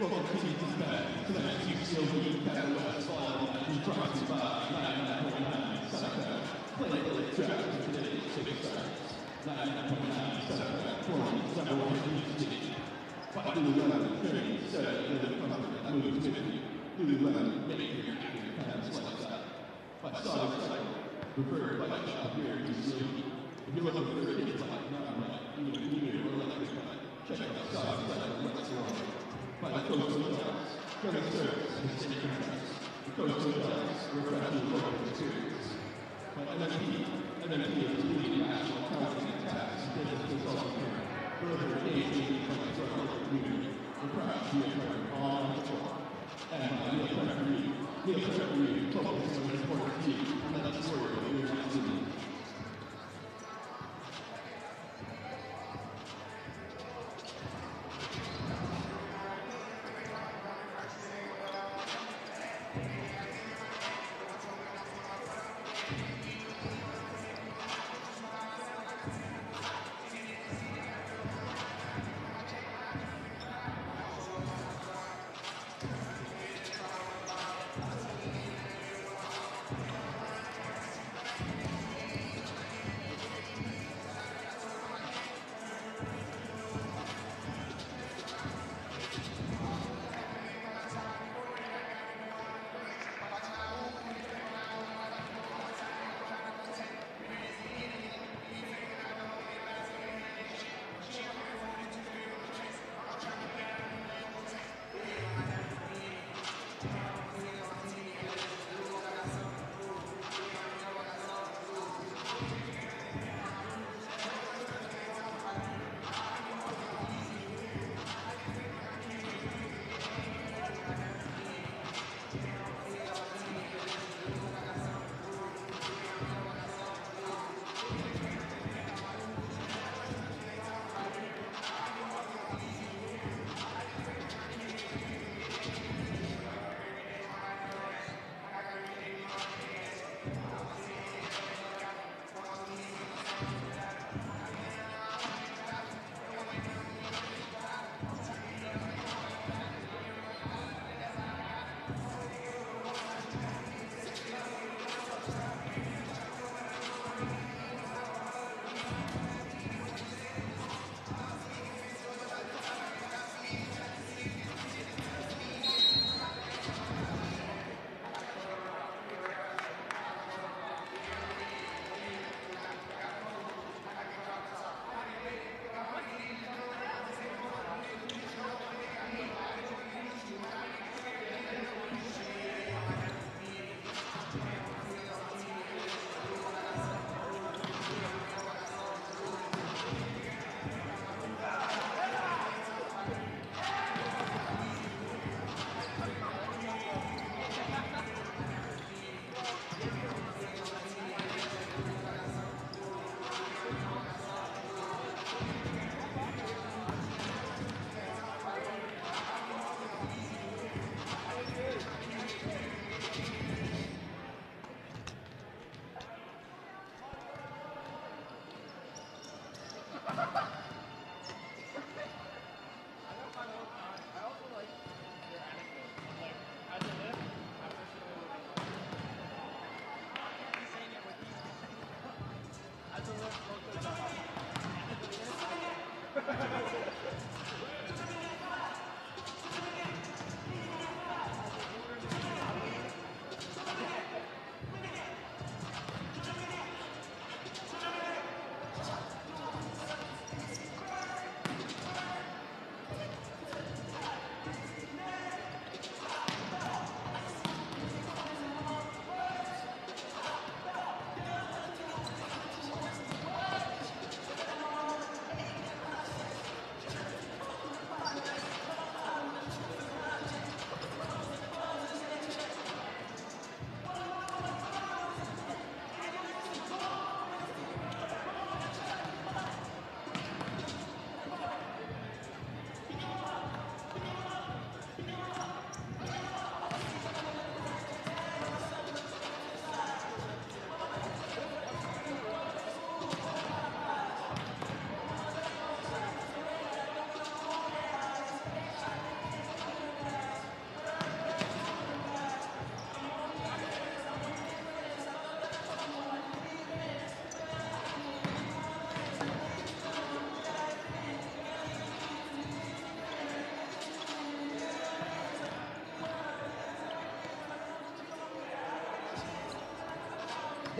Welcome to tonight's UBCO Gymnasium Volleyball is brought to you by 99.9 Southbound. Play the track today, 6 stars. 99.9 Southbound, Florida's #1 music station. By Lululemon, training, study, live comfort that moves with you. Lululemon, making your active pants lifestyle. By Solid Cycle, preferred bike shop here in UBCO. If you're looking for a kids bike, mountain bike, even a commuter or electric bike, check out Solid Cycle West Florida. By the Coast Hotels, German service and state contracts. The Coast Hotels, refreshing local experience. By MMP is leading national accounting and tax and business consulting firm. Further engaging clients to our local community. We're proud to be a partner on the floor. And by Neil Preferee, focus on what's important to you, and let us worry about your next meeting.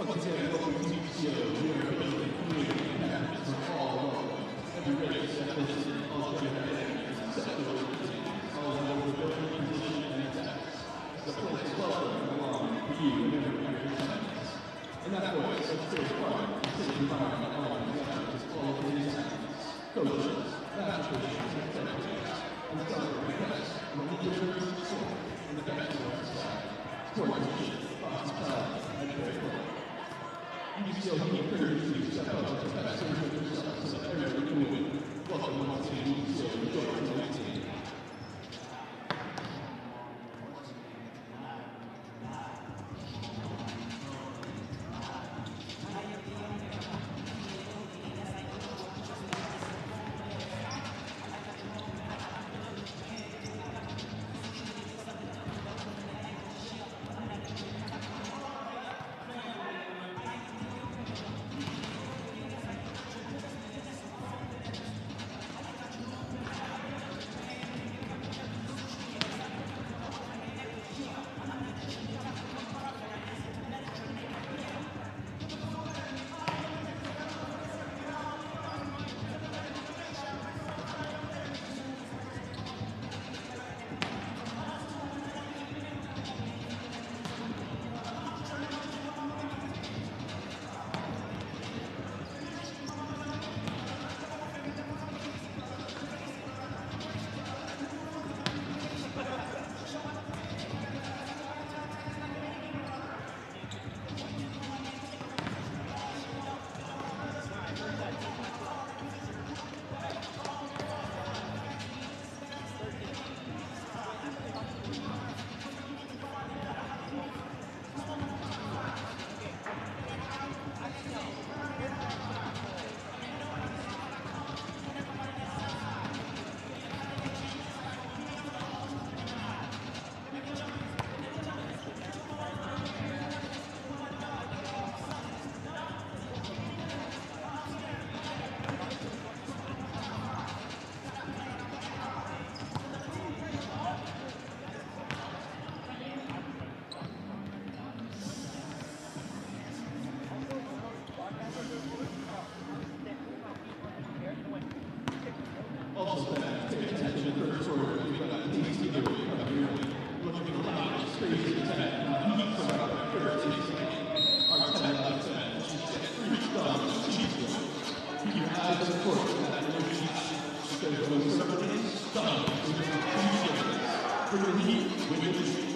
Once again, welcome to UBCO. We are building community connections for all over. Every race, ethnicity, all gender identities, sexual identities, all over the building, position, and attacks. The place is welcome along for you and every year in attendance. In that voice, let's stay fun and safe environment all together with all of these athletes, coaches, mathematicians, and executives, and celebrate the best from the university sport and the best of our society. Sportsmanship, hospitality, and fair play. UBCO encourages you to step up to the best version of yourself so that everyone can win. Welcome once again to UBCO. Enjoy 2019. Also, pay attention to the first order. We've got a tasty giveaway coming your way. Looking loud, crazy, and unique about our first tasting. Our 10 out of 10, she's got 3 stars, cheese. Keep your eyes on the court for that little cheese. Because those ceremonies, stars, which are cheese. Bring the heat, win the lead.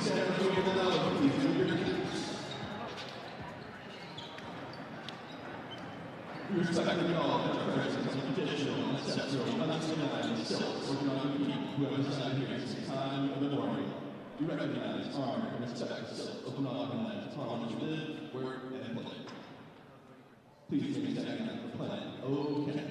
We respect the knowledge and presence of traditional, ancestral, unassimilated silks working on the people who have resided here since the time of the warrior. We recognize, honor, and respect the silk of Okanagan land upon which we live, work, and play. Please make a second for playing. Okay.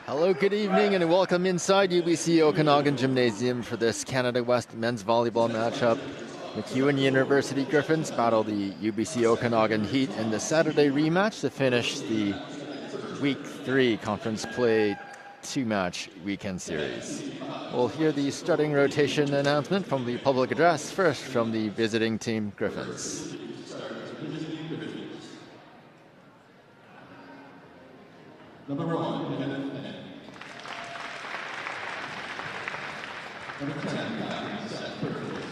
Hello, good evening, and welcome inside UBCO Okanagan Gymnasium for this Canada West men's volleyball matchup. MacEwan University Griffins battle the UBCO Okanagan Heat in the Saturday rematch to finish the Week 3 conference play 2-match weekend series. We'll hear the starting rotation announcement from the public address, first from the visiting team Griffins. Number 1, Number 10, Seth Burgess.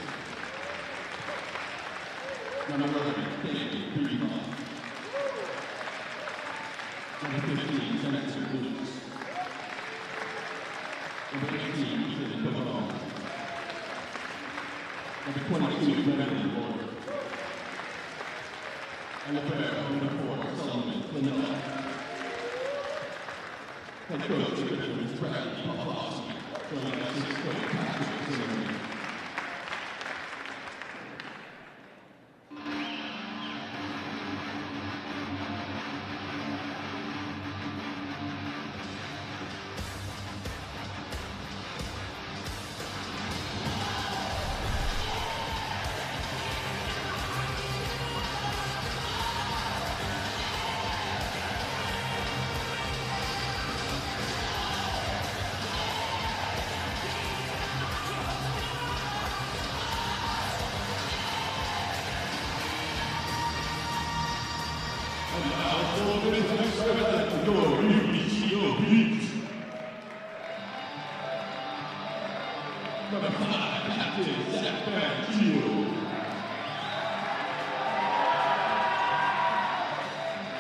Number 11, Pregame. Number 15, Senator Lucas. Number 18, Kelowna. Number 22, Beverly Ward. And number 4, Solomon Lindell. Head coach of Griffins, Bradley Pawlowski. Joining us is coach Patrick Zimmerman. Number 5, Captain Zach Banfield.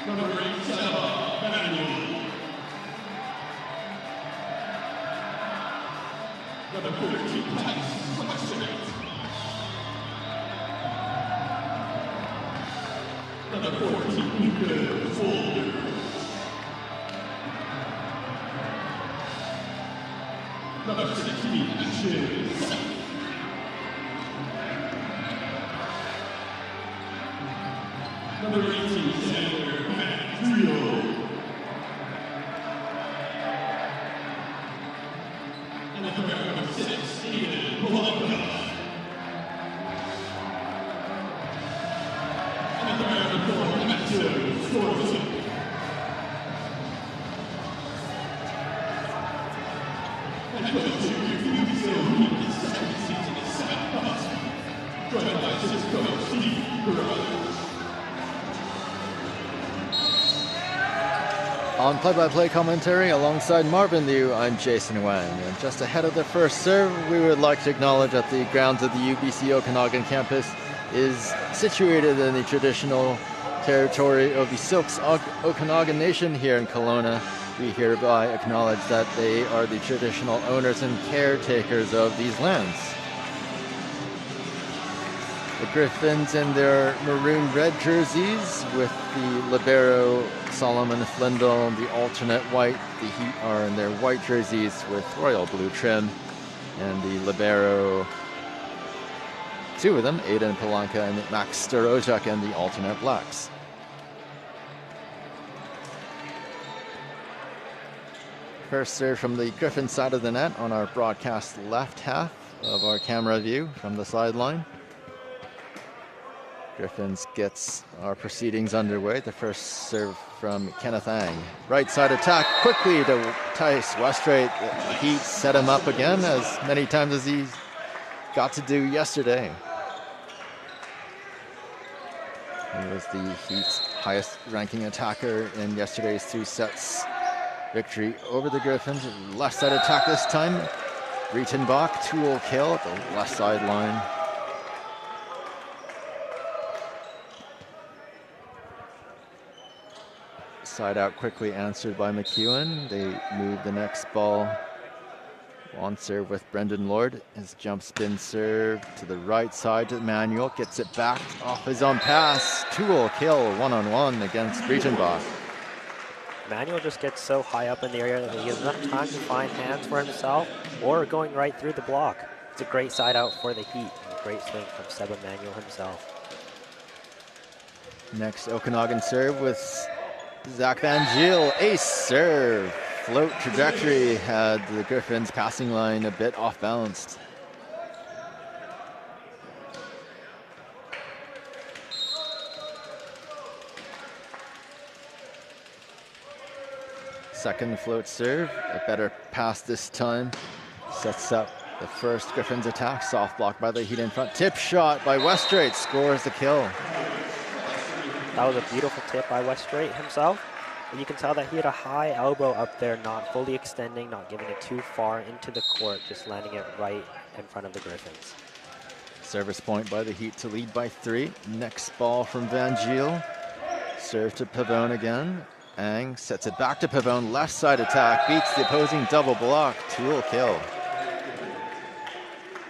Number 8, Sarah Manuel. Number 13, Titus Wexler. Number 14, Luca Folder. Number 16, Ashes. Number 18, Senator Matrio. And the third, number 6, David Polanka. And the third, number 4, Matthew Scorza. And coach of UBCO Griffins second season is Sam Cosby, joined by assistant coach Steve Carruthers. On play-by-play commentary alongside Marvin Liu, I'm Jason Wang. And just ahead of the first serve, we would like to acknowledge that the grounds of the UBCO Okanagan campus is situated in the traditional territory of the Silks Okanagan Nation here in Kelowna. We hereby acknowledge that they are the traditional owners and caretakers of these lands. The Griffins in their maroon-red jerseys with the libero Solomon Flindle, the alternate white. The Heat are in their white jerseys with royal blue trim, and the libero, two of them, Aidan Palanka and Max Starojak, in the alternate blacks. First serve from the Griffin side of the net on our broadcast left half of our camera view from the sideline. Griffins gets our proceedings underway. The first serve from Kenneth Ang. Right side attack quickly to Tice Westrate. The Heat set him up again as many times as he got to do yesterday. He was the Heat's highest ranking attacker in yesterday's 2 sets victory over the Griffins. Left side attack this time. Breitenbach, tool kill at the left sideline. Side out quickly answered by MacEwan. They move the next ball on serve with Brendan Lord. His jump spin serve to the right side to Manuel. Gets it back off his own pass. Tool kill one-on-one against Breitenbach. Manuel just gets so high up in the area that he has enough time to find hands for himself or going right through the block. It's a great side out for the Heat. Great swing from Seb Manuel himself. Next Okanagan serve with Zach Van Giel, ace serve. Float trajectory had the Griffins passing line a bit off balanced. Second float serve, a better pass this time. Sets up the first Griffins attack. Soft block by the Heat in front. Tip shot by Westrate, scores the kill. That was a beautiful tip by Westrate himself. And you can tell that he had a high elbow up there, not fully extending, not giving it too far into the court, just landing it right in front of the Griffins. Service point by the Heat to lead by 3. Next ball from Van Giel. Serve to Pavone again. Ang sets it back to Pavone. Left side attack, beats the opposing double block. Tool kill.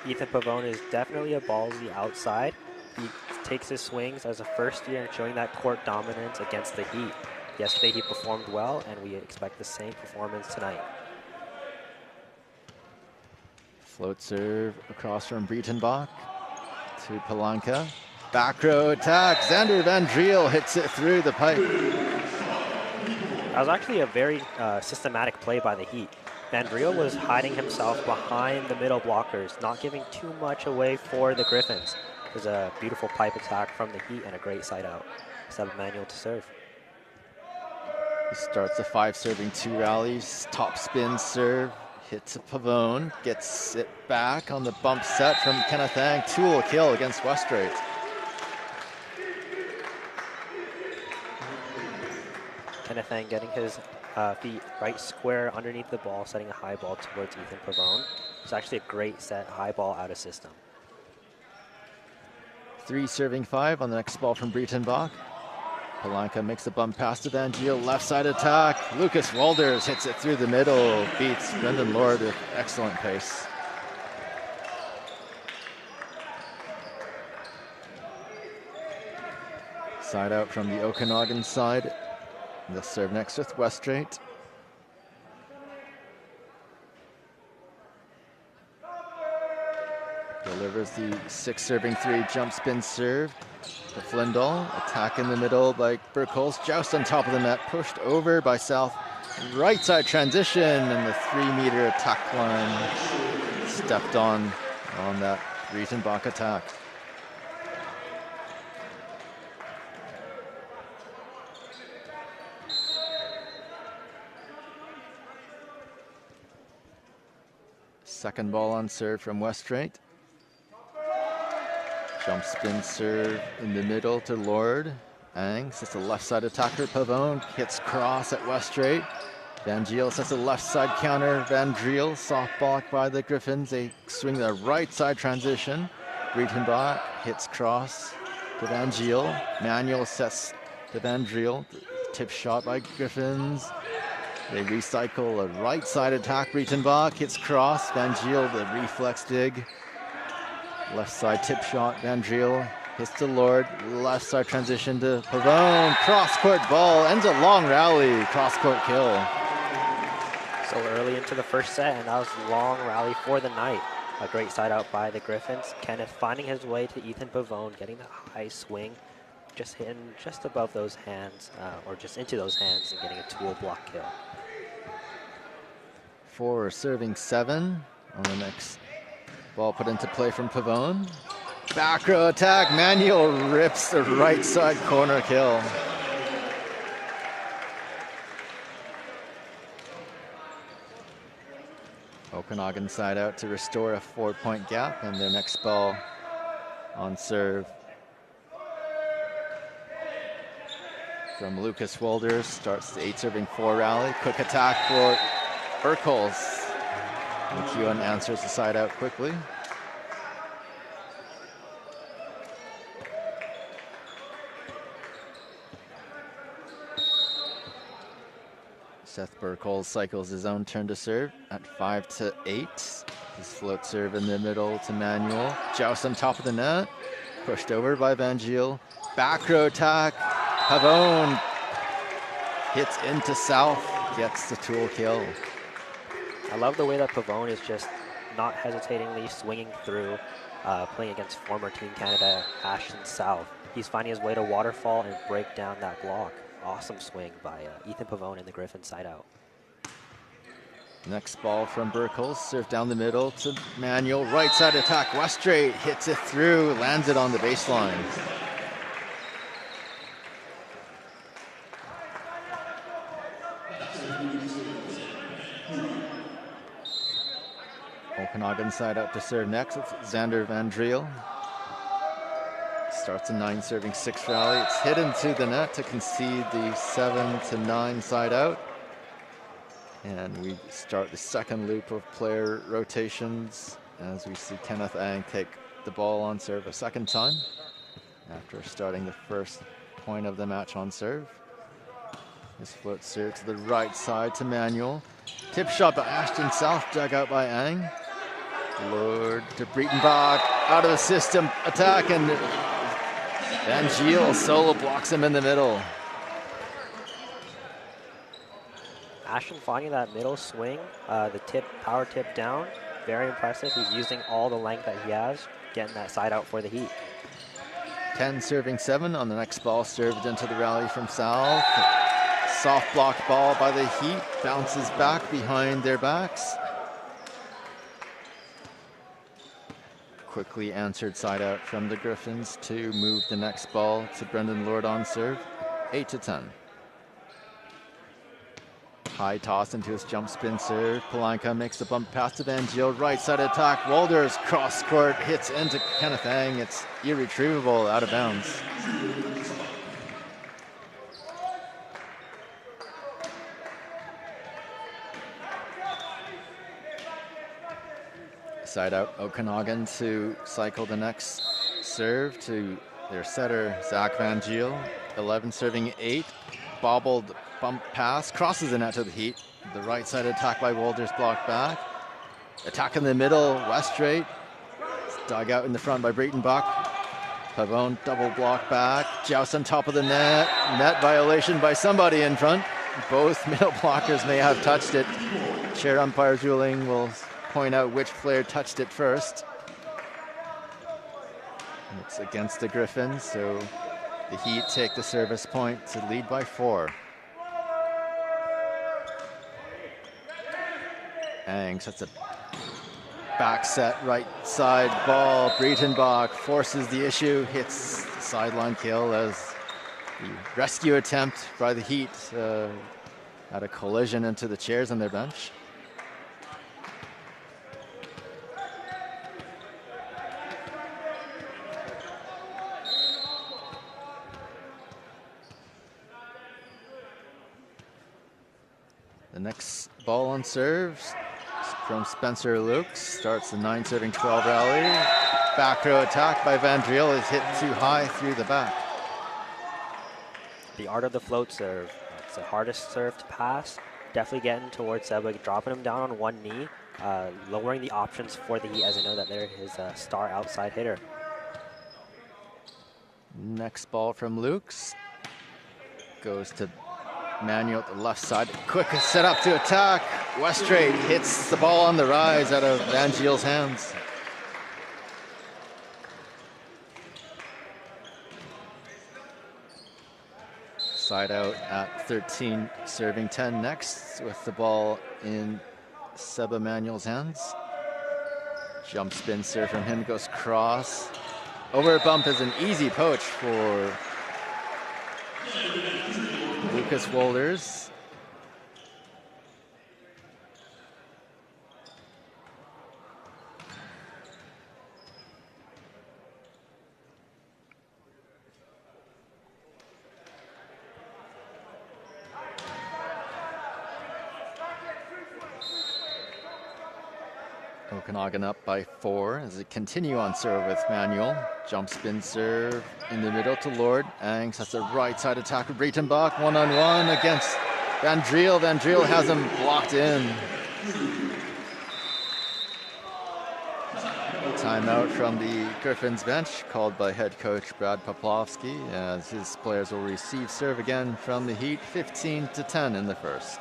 Ethan Pavone is definitely a ballsy outside. He takes his swings as a first year and showing that court dominance against the Heat. Yesterday he performed well, and we expect the same performance tonight. Float serve across from Breitenbach to Palanka. Back row attack. Xander Van Driel hits it through the pipe. That was actually a very systematic play by the Heat. Van Driel was hiding himself behind the middle blockers, not giving too much away for the Griffins. It was a beautiful pipe attack from the Heat and a great side out. Seb Manuel to serve. He starts a 5 serving 2 rallies. Top spin serve. Hits a Pavone. Gets it back on the bump set from Kenneth Ang. Tool kill against Westrate. Kenneth Ang getting his feet right square underneath the ball, setting a high ball towards Ethan Pavone. It's actually a great set, high ball out of system. 3 serving 5 on the next ball from Breitenbach. Palanka makes a bump pass to Van Giel. Left side attack. Lucas Walders hits it through the middle. Beats Brendan Lord with excellent pace. Side out from the Okanagan side. They'll serve next with Westrate. Delivers the 6 serving 3 jump spin serve to Flindle. Attack in the middle by Burkholz. Joust on top of the net. Pushed over by South. Right side transition and the 3-meter attack line stepped on that Breitenbach attack. Second ball on serve from Westrate. Jump spin serve in the middle to Lord. Ang sets a left side attacker. Pavone hits cross at Westrate. Van Giel sets a left side counter. Van Driel soft block by the Griffins. They swing the right side transition. Breitenbach hits cross to Van Giel. Manuel sets to Van Driel. Tip shot by Griffins. They recycle a right side attack. Breitenbach hits cross. Van Giel, the reflex dig. Left side tip shot. Van Driel Hits to Lord, left side transition to Pavone, cross-court ball, ends a long rally, cross-court kill. So early into the first set, and that was a long rally for the night. A great side out by the Griffins. Kenneth finding his way to Ethan Pavone, getting that high swing, just hitting just above those hands, or just into those hands, and getting a tool block kill. For serving 7 on the next ball put into play from Pavone. Back row attack, Manuel rips the right side corner kill. Okanagan side out to restore a 4-point gap, and their next ball on serve from Lucas Wolders. Starts the 8 serving 4 rally. Quick attack for Burkholz. MacEwan answers the side out quickly. Seth Burkholz cycles his own turn to serve at 5-8. His float serve in the middle to Manuel. Joust on top of the net. Pushed over by Van Giel. Back row attack. Pavone hits into South. Gets the tool kill. I love the way that Pavone is just not hesitatingly swinging through, playing against former Team Canada Ashton South. He's finding his way to waterfall and break down that block. Awesome swing by Ethan Pavone in the Griffin side out. Next ball from Burkholz, serve down the middle to Manuel. Right side attack, Westrate hits it through, lands it on the baseline. Okanagan side out to serve next. It's Xander Van Driel. Starts a 9 serving 6 rally. It's hit into the net to concede the 7-9 side out. And we start the second loop of player rotations as we see Kenneth Ang take the ball on serve a second time after starting the first point of the match on serve. His float serve to the right side to Manuel. Tip shot by Ashton South, dug out by Ang. Lord to Breitenbach, out of the system attack, and Van Giel solo blocks him in the middle. Ashton finding that middle swing, the tip, power tip down, very impressive. He's using all the length that he has, getting that side out for the Heat. 10 serving 7 on the next ball, served into the rally from South. Soft block ball by the Heat, bounces back behind their backs. Quickly answered side out from the Griffins to move the next ball to Brendan Lord on serve, 8-10. High toss into his jump spin serve. Palanca makes the bump pass to Van Giel. Right side attack. Wolders cross court hits into Kenneth Ang. It's irretrievable, out of bounds. Side out Okanagan to cycle the next serve to their setter, Zach Van Giel. 11 serving 8. Bobbled bump pass, crosses the net to the Heat. The right side attack by Wolders blocked back. Attack in the middle, Westrate. Dug out in the front by Breitenbach. Pavone double block back. Joust on top of the net. Net violation by somebody in front. Both middle blockers may have touched it. Chair umpire's ruling will point out which player touched it first. It's against the Griffins, so the Heat take the service point to lead by 4. Ang sets a back set right side ball. Breitenbach forces the issue, hits the sideline kill as the rescue attempt by the Heat had a collision into the chairs on their bench. The next ball on serves from Spencer Lukes. Starts the 9 serving 12 rally. Back row attack by Van Driel is hit too high through the back. The art of the float serve. It's the hardest serve to pass. Definitely getting towards Sebig, dropping him down on one knee, lowering the options for the Heat as I know that they're his star outside hitter. Next ball from Lukes. Goes to Manuel at the left side. Quick set up to attack. Westrate hits the ball on the rise out of Van Giel's hands. Side out at 13, serving 10 next with the ball in Seb Emanuel's hands. Jump spin serve from him, goes cross. Over a bump is an easy poach for Lucas Wolders. Okanagan up by 4 as they continue on serve with Manuel. Jump spin serve in the middle to Lord. Ang sets a right side attack with Breitenbach. One-on-one against Van Driel. Van Driel has him blocked in. Timeout from the Griffins bench called by head coach Brad Poplawski as his players will receive serve again from the Heat. 15-10 in the first.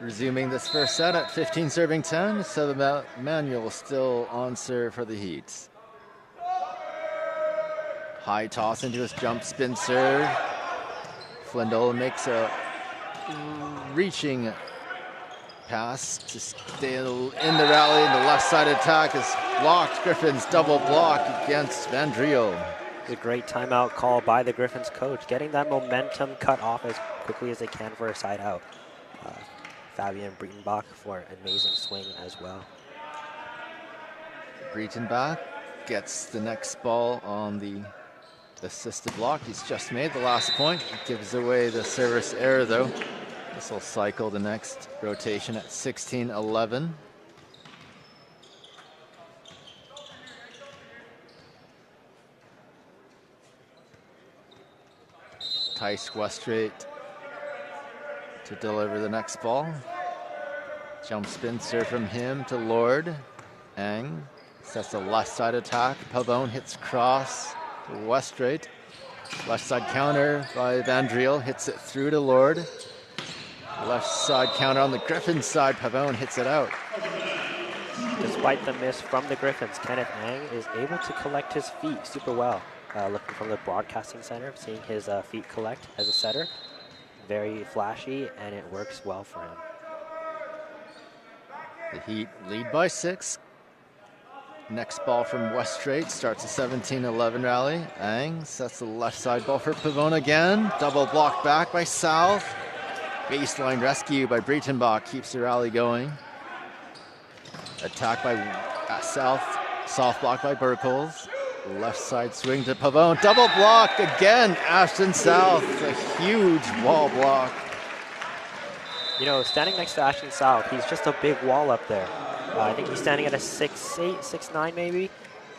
Resuming this first set at 15 serving 10, Seb Emanuel still on serve for the Heat. High toss into his jump spin serve. Flindle makes a reaching pass to stay in the rally. The left side attack is blocked. Griffins double block against Van Driel. A great timeout call by the Griffins coach, getting that momentum cut off as quickly as they can for a side out. Fabian Breitenbach for an amazing swing as well. Breitenbach gets the next ball on the assisted block. He's just made the last point. He gives away the service error though. This will cycle the next rotation at 16-11. Tice Westrate to deliver the next ball. Jump spin serve from him to Lord. Ang sets the left side attack. Pavone hits cross to Westrate. Left side counter by Van Driel, hits it through to Lord. Left side counter on the Griffins side. Pavone hits it out. Despite the miss from the Griffins, Kenneth Ang is able to collect his feet super well. Looking from the broadcasting center, seeing his feet collect as a setter. Very flashy, and it works well for him. The Heat lead by 6. Next ball from Westrate starts a 17-11 rally. Ang sets the left side ball for Pavone again. Double block back by South. Baseline rescue by Breitenbach keeps the rally going. Attack by South. Soft block by Burkles. Left side swing to Pavone. Double block again. Ashton South. A huge wall block. You know, standing next to Ashton South, he's just a big wall up there. I think he's standing at a 6'8", 6'9", maybe.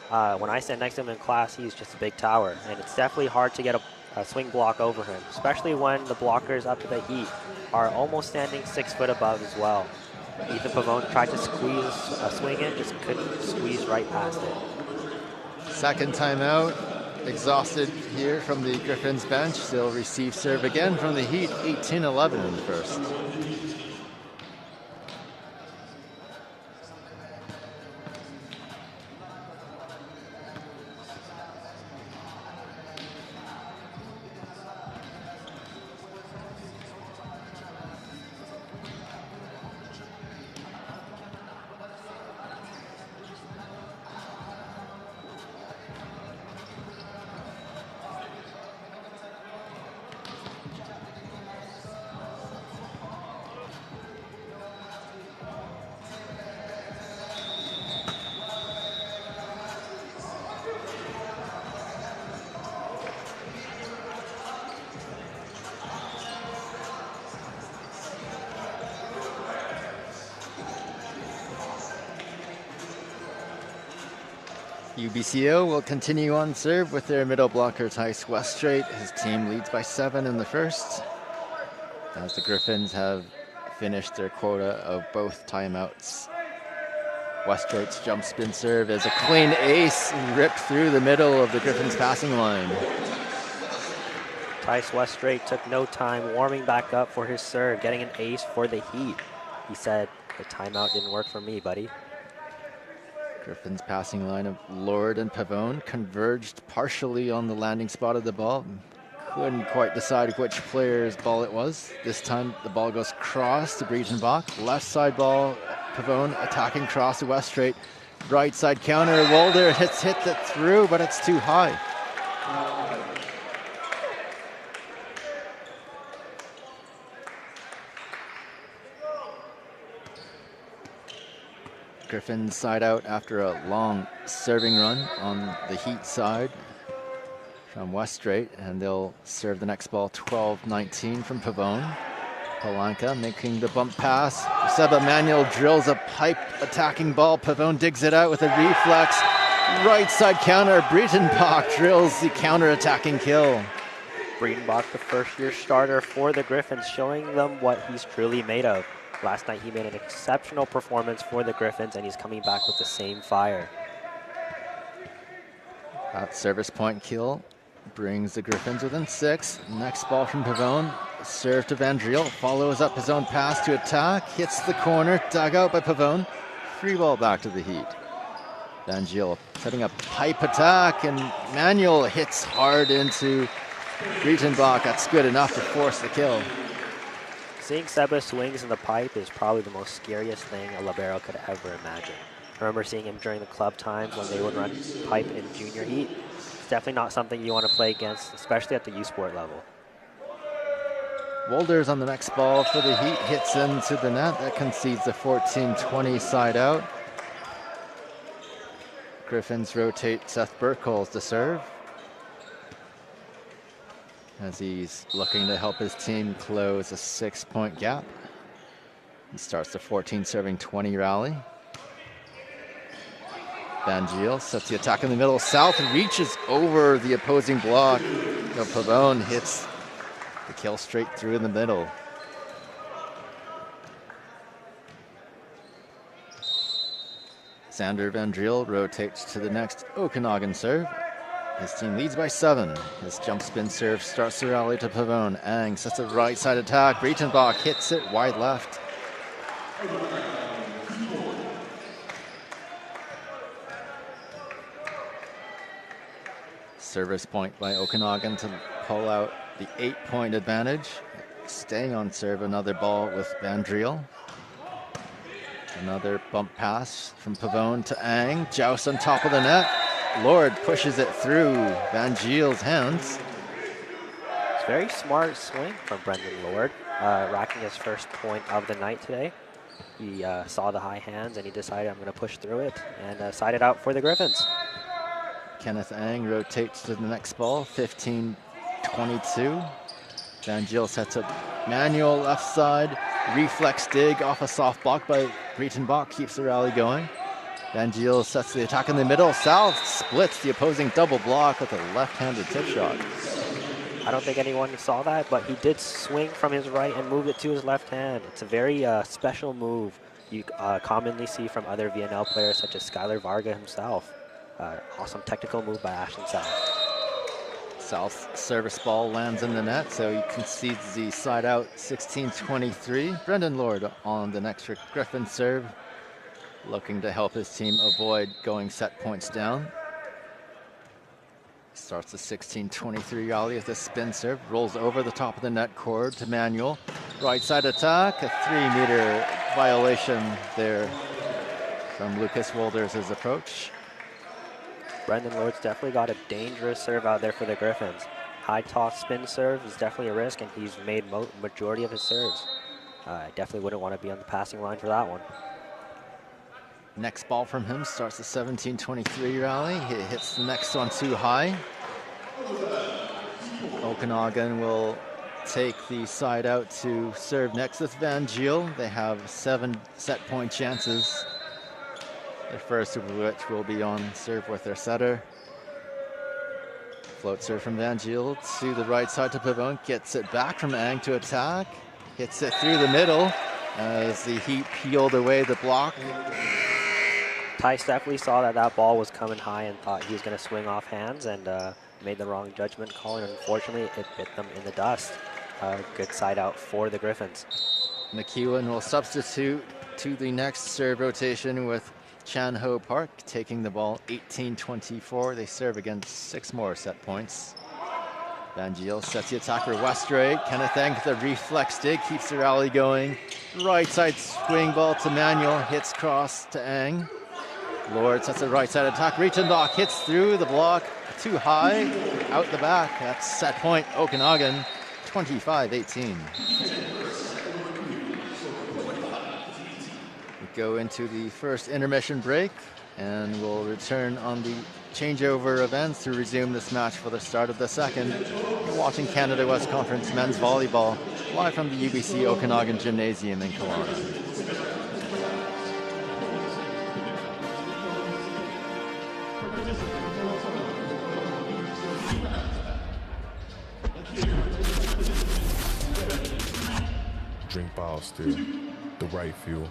When I stand next to him in class, he's just a big tower. And it's definitely hard to get a swing block over him, especially when the blockers up to the Heat are almost standing 6 foot above as well. Ethan Pavone tried to squeeze a swing in, just couldn't squeeze right past it. Second timeout exhausted here from the Griffins bench. They'll receive serve again from the Heat, 18-11 in the first. UBCO will continue on serve with their middle blocker, Tice Weststraight. His team leads by 7 in the first, as the Griffins have finished their quota of both timeouts. Weststraight's jump spin serve is a clean ace ripped through the middle of the Griffins passing line. Tice Weststraight took no time warming back up for his serve, getting an ace for the Heat. He said, "The timeout didn't work for me, buddy." Griffins passing line of Lord and Pavone converged partially on the landing spot of the ball. Couldn't quite decide which player's ball it was. This time the ball goes cross to Breitenbach. Left side ball, Pavone attacking cross to Weststraight. Right side counter, Walder hit that through, but it's too high. Griffins side out after a long serving run on the Heat side from Weststraight, and they'll serve the next ball 12-19 from Pavone. Palanca making the bump pass. Seba Manuel drills a pipe attacking ball. Pavone digs it out with a reflex. Right side counter. Breitenbach drills the counter attacking kill. Breitenbach, the first-year starter for the Griffins, showing them what he's truly made of. Last night he made an exceptional performance for the Griffins, and he's coming back with the same fire. That service point kill brings the Griffins within 6. Next ball from Pavone. Serve to Van Driel. Follows up his own pass to attack. Hits the corner. Dug out by Pavone. Free ball back to the Heat. Van Driel setting up pipe attack, and Manuel hits hard into Breitenbach. That's good enough to force the kill. Seeing Seba swings in the pipe is probably the most scariest thing a libero could ever imagine. I remember seeing him during the club times when they would run pipe in junior heat. It's definitely not something you want to play against, especially at the U Sport level. Walder's on the next ball for the Heat, hits into the net. That concedes the 14-20 side out. Griffins rotate Seth Burkholz to serve, as he's looking to help his team close a 6-point gap. He starts the 14-serving-20 rally. Van Giel sets the attack in the middle. South reaches over the opposing block. Pavone hits the kill straight through in the middle. Sander Van Driel rotates to the next Okanagan serve. His team leads by 7. His jump spin serve starts the rally to Pavone. Ang sets a right side attack. Breitenbach hits it wide left. Service point by Okanagan to pull out the 8-point advantage. Staying on serve, another ball with Van Driel. Another bump pass from Pavone to Ang. Joust on top of the net. Lord pushes it through Van Giel's hands. It's a very smart swing from Brendan Lord, racking his first point of the night today. He saw the high hands and he decided, I'm going to push through it, and sided out for the Griffins. Kenneth Ang rotates to the next ball, 15-22. Van Giel sets up Manuel left side, reflex dig off a soft block by Breitenbach, keeps the rally going. Van Giel sets the attack in the middle. South splits the opposing double block with a left-handed tip shot. I don't think anyone saw that, but he did swing from his right and move it to his left hand. It's a very special move you commonly see from other VNL players such as Skylar Varga himself. Awesome technical move by Ashton South. South service ball lands in the net, so he concedes the side out 16-23. Brendan Lord on the next Griffin serve, looking to help his team avoid going set points down. Starts the 16-23 rally with a spin serve, rolls over the top of the net cord to Manuel. Right side attack, a 3-meter violation there from Lucas Wolders' approach. Brendan Lord's definitely got a dangerous serve out there for the Griffins. High toss spin serve is definitely a risk, and he's made majority of his serves. I definitely wouldn't want to be on the passing line for that one. Next ball from him starts the 17-23 rally. He hits the next one too high. Okanagan will take the side out to serve next with Van Giel. They have 7 set point chances, the first of which will be on serve with their setter. Float serve from Van Giel to the right side to Pavone. Gets it back from Ang to attack. Hits it through the middle as the Heat peeled away the block. Tice definitely saw that that ball was coming high and thought he was going to swing off hands, and made the wrong judgment call, and unfortunately it bit them in the dust. Good side out for the Griffins. MacEwan will substitute to the next serve rotation with Chan Ho Park taking the ball 18-24. They serve against 6 more set points. Van Giel sets the attacker Westrate. Kenneth Ang with a reflex dig, keeps the rally going. Right side swing ball to Manuel, hits cross to Ang. Lord sets a right side attack, reach and lock, hits through the block, too high, out the back. That's set point, Okanagan, 25-18. We go into the first intermission break, and we'll return on the changeover events to resume this match for the start of the second. You're watching Canada West Conference Men's Volleyball, live from the UBCO Okanagan Gymnasium in Kelowna. Drink bottle still, the right fuel.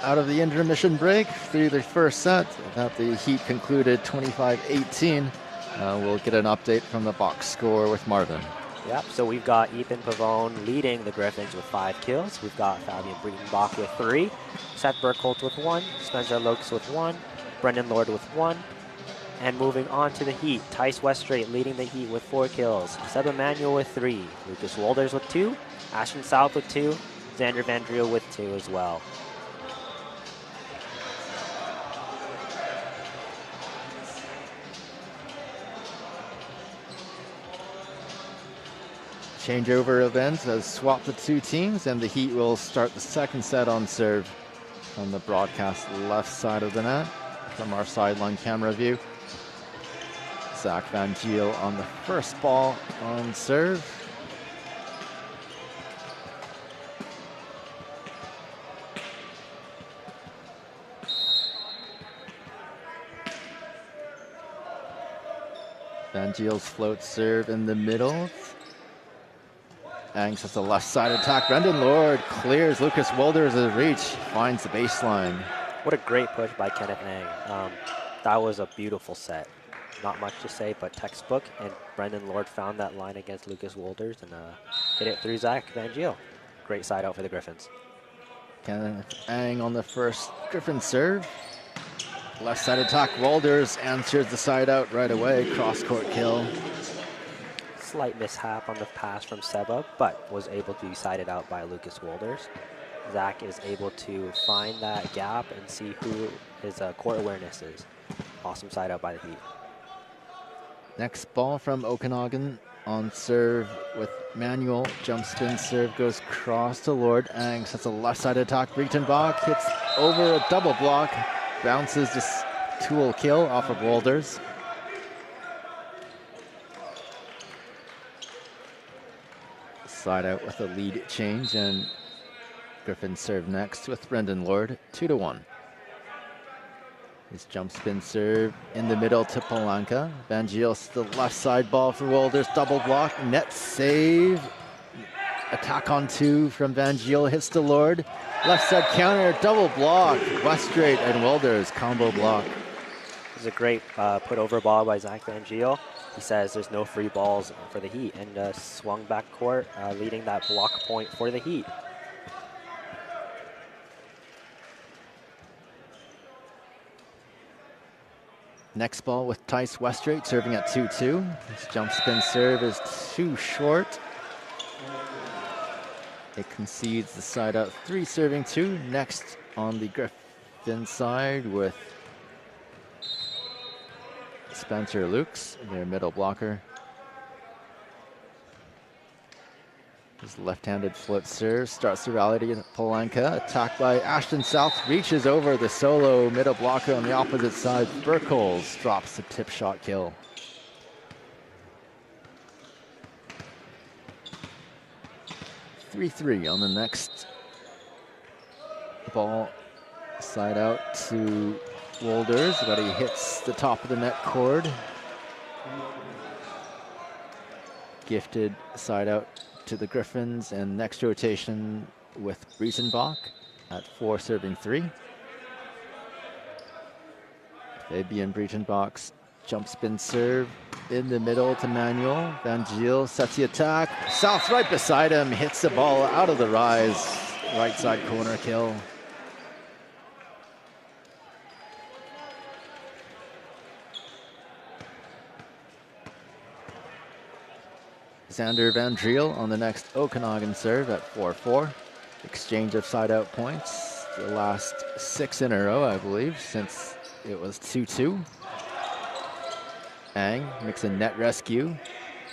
Out of the intermission break through the first set that the Heat concluded 25-18. We'll get an update from the box score with Marvin. Yep, so we've got Ethan Pavone leading the Griffins with 5 kills. We've got Fabian Breitenbach with 3, Seth Burkholz with 1, Spencer Lokes with 1, Brendan Lord with 1. And moving on to the Heat, Tice Westrate leading the Heat with 4 kills, Seb Emanuel with 3, Lucas Wolders with 2, Ashton South with 2, Xander Van Driel with 2 as well. Changeover events has swapped the 2 teams, and the Heat will start the second set on serve on the broadcast left side of the net from our sideline camera view. Zach Van Giel on the first ball on serve. Van Giel's float serve in the middle. Ang sets a left side attack. Brendan Lord clears Lucas Wolders' reach, finds the baseline. What a great push by Kenneth Ang. That was a beautiful set. Not much to say, but textbook. And Brendan Lord found that line against Lucas Wolders and hit it through Zach Van Giel. Great side out for the Griffins. Kenneth Ang on the first Griffin serve. Left side attack. Wolders answers the side out right away. Cross court kill. Slight mishap on the pass from Seba, but was able to be sided out by Lucas Wolders. Zach is able to find that gap and see who his court awareness is. Awesome side out by the Heat. Next ball from Okanagan on serve with Manuel. Jump spin serve goes cross to Lord. Ang sets a left side attack. Breitenbach hits over a double block. Bounces just tool kill off of Wolders. Side out with a lead change, and Griffins serve next with Brendan Lord, 2-1. His jump spin serve in the middle to Polanka. Van Giel, the left side ball for Wolders, double block, net save. Attack on 2 from Van Giel, hits to Lord. Left side counter, double block. Westrate and Wolders combo block. This is a great put over ball by Zach Van Giel. He says there's no free balls for the Heat, and swung back court, leading that block point for the Heat. Next ball with Tice Westrate serving at 2-2. His jump spin serve is too short. It concedes the side out 3 serving 2. Next on the Griffin side with Spencer Lukes, their middle blocker. His left-handed float serve starts the rally to Polanka. Attacked by Ashton South, reaches over the solo middle blocker on the opposite side. Burkholz drops the tip shot kill. (3-3) on the next ball. Side out to Wolders, but he hits the top of the net cord. Gifted side out to the Griffins, and next rotation with Breitenbach at 4 serving 3. Fabian Breitenbach's jump spin serve in the middle to Manuel. Van Giel sets the attack. South right beside him, hits the ball out of the rise. Right side corner kill. Xander Van Driel on the next Okanagan serve at 4-4. Exchange of side-out points. The last 6 in a row, I believe, since it was 2-2. Ang makes a net rescue.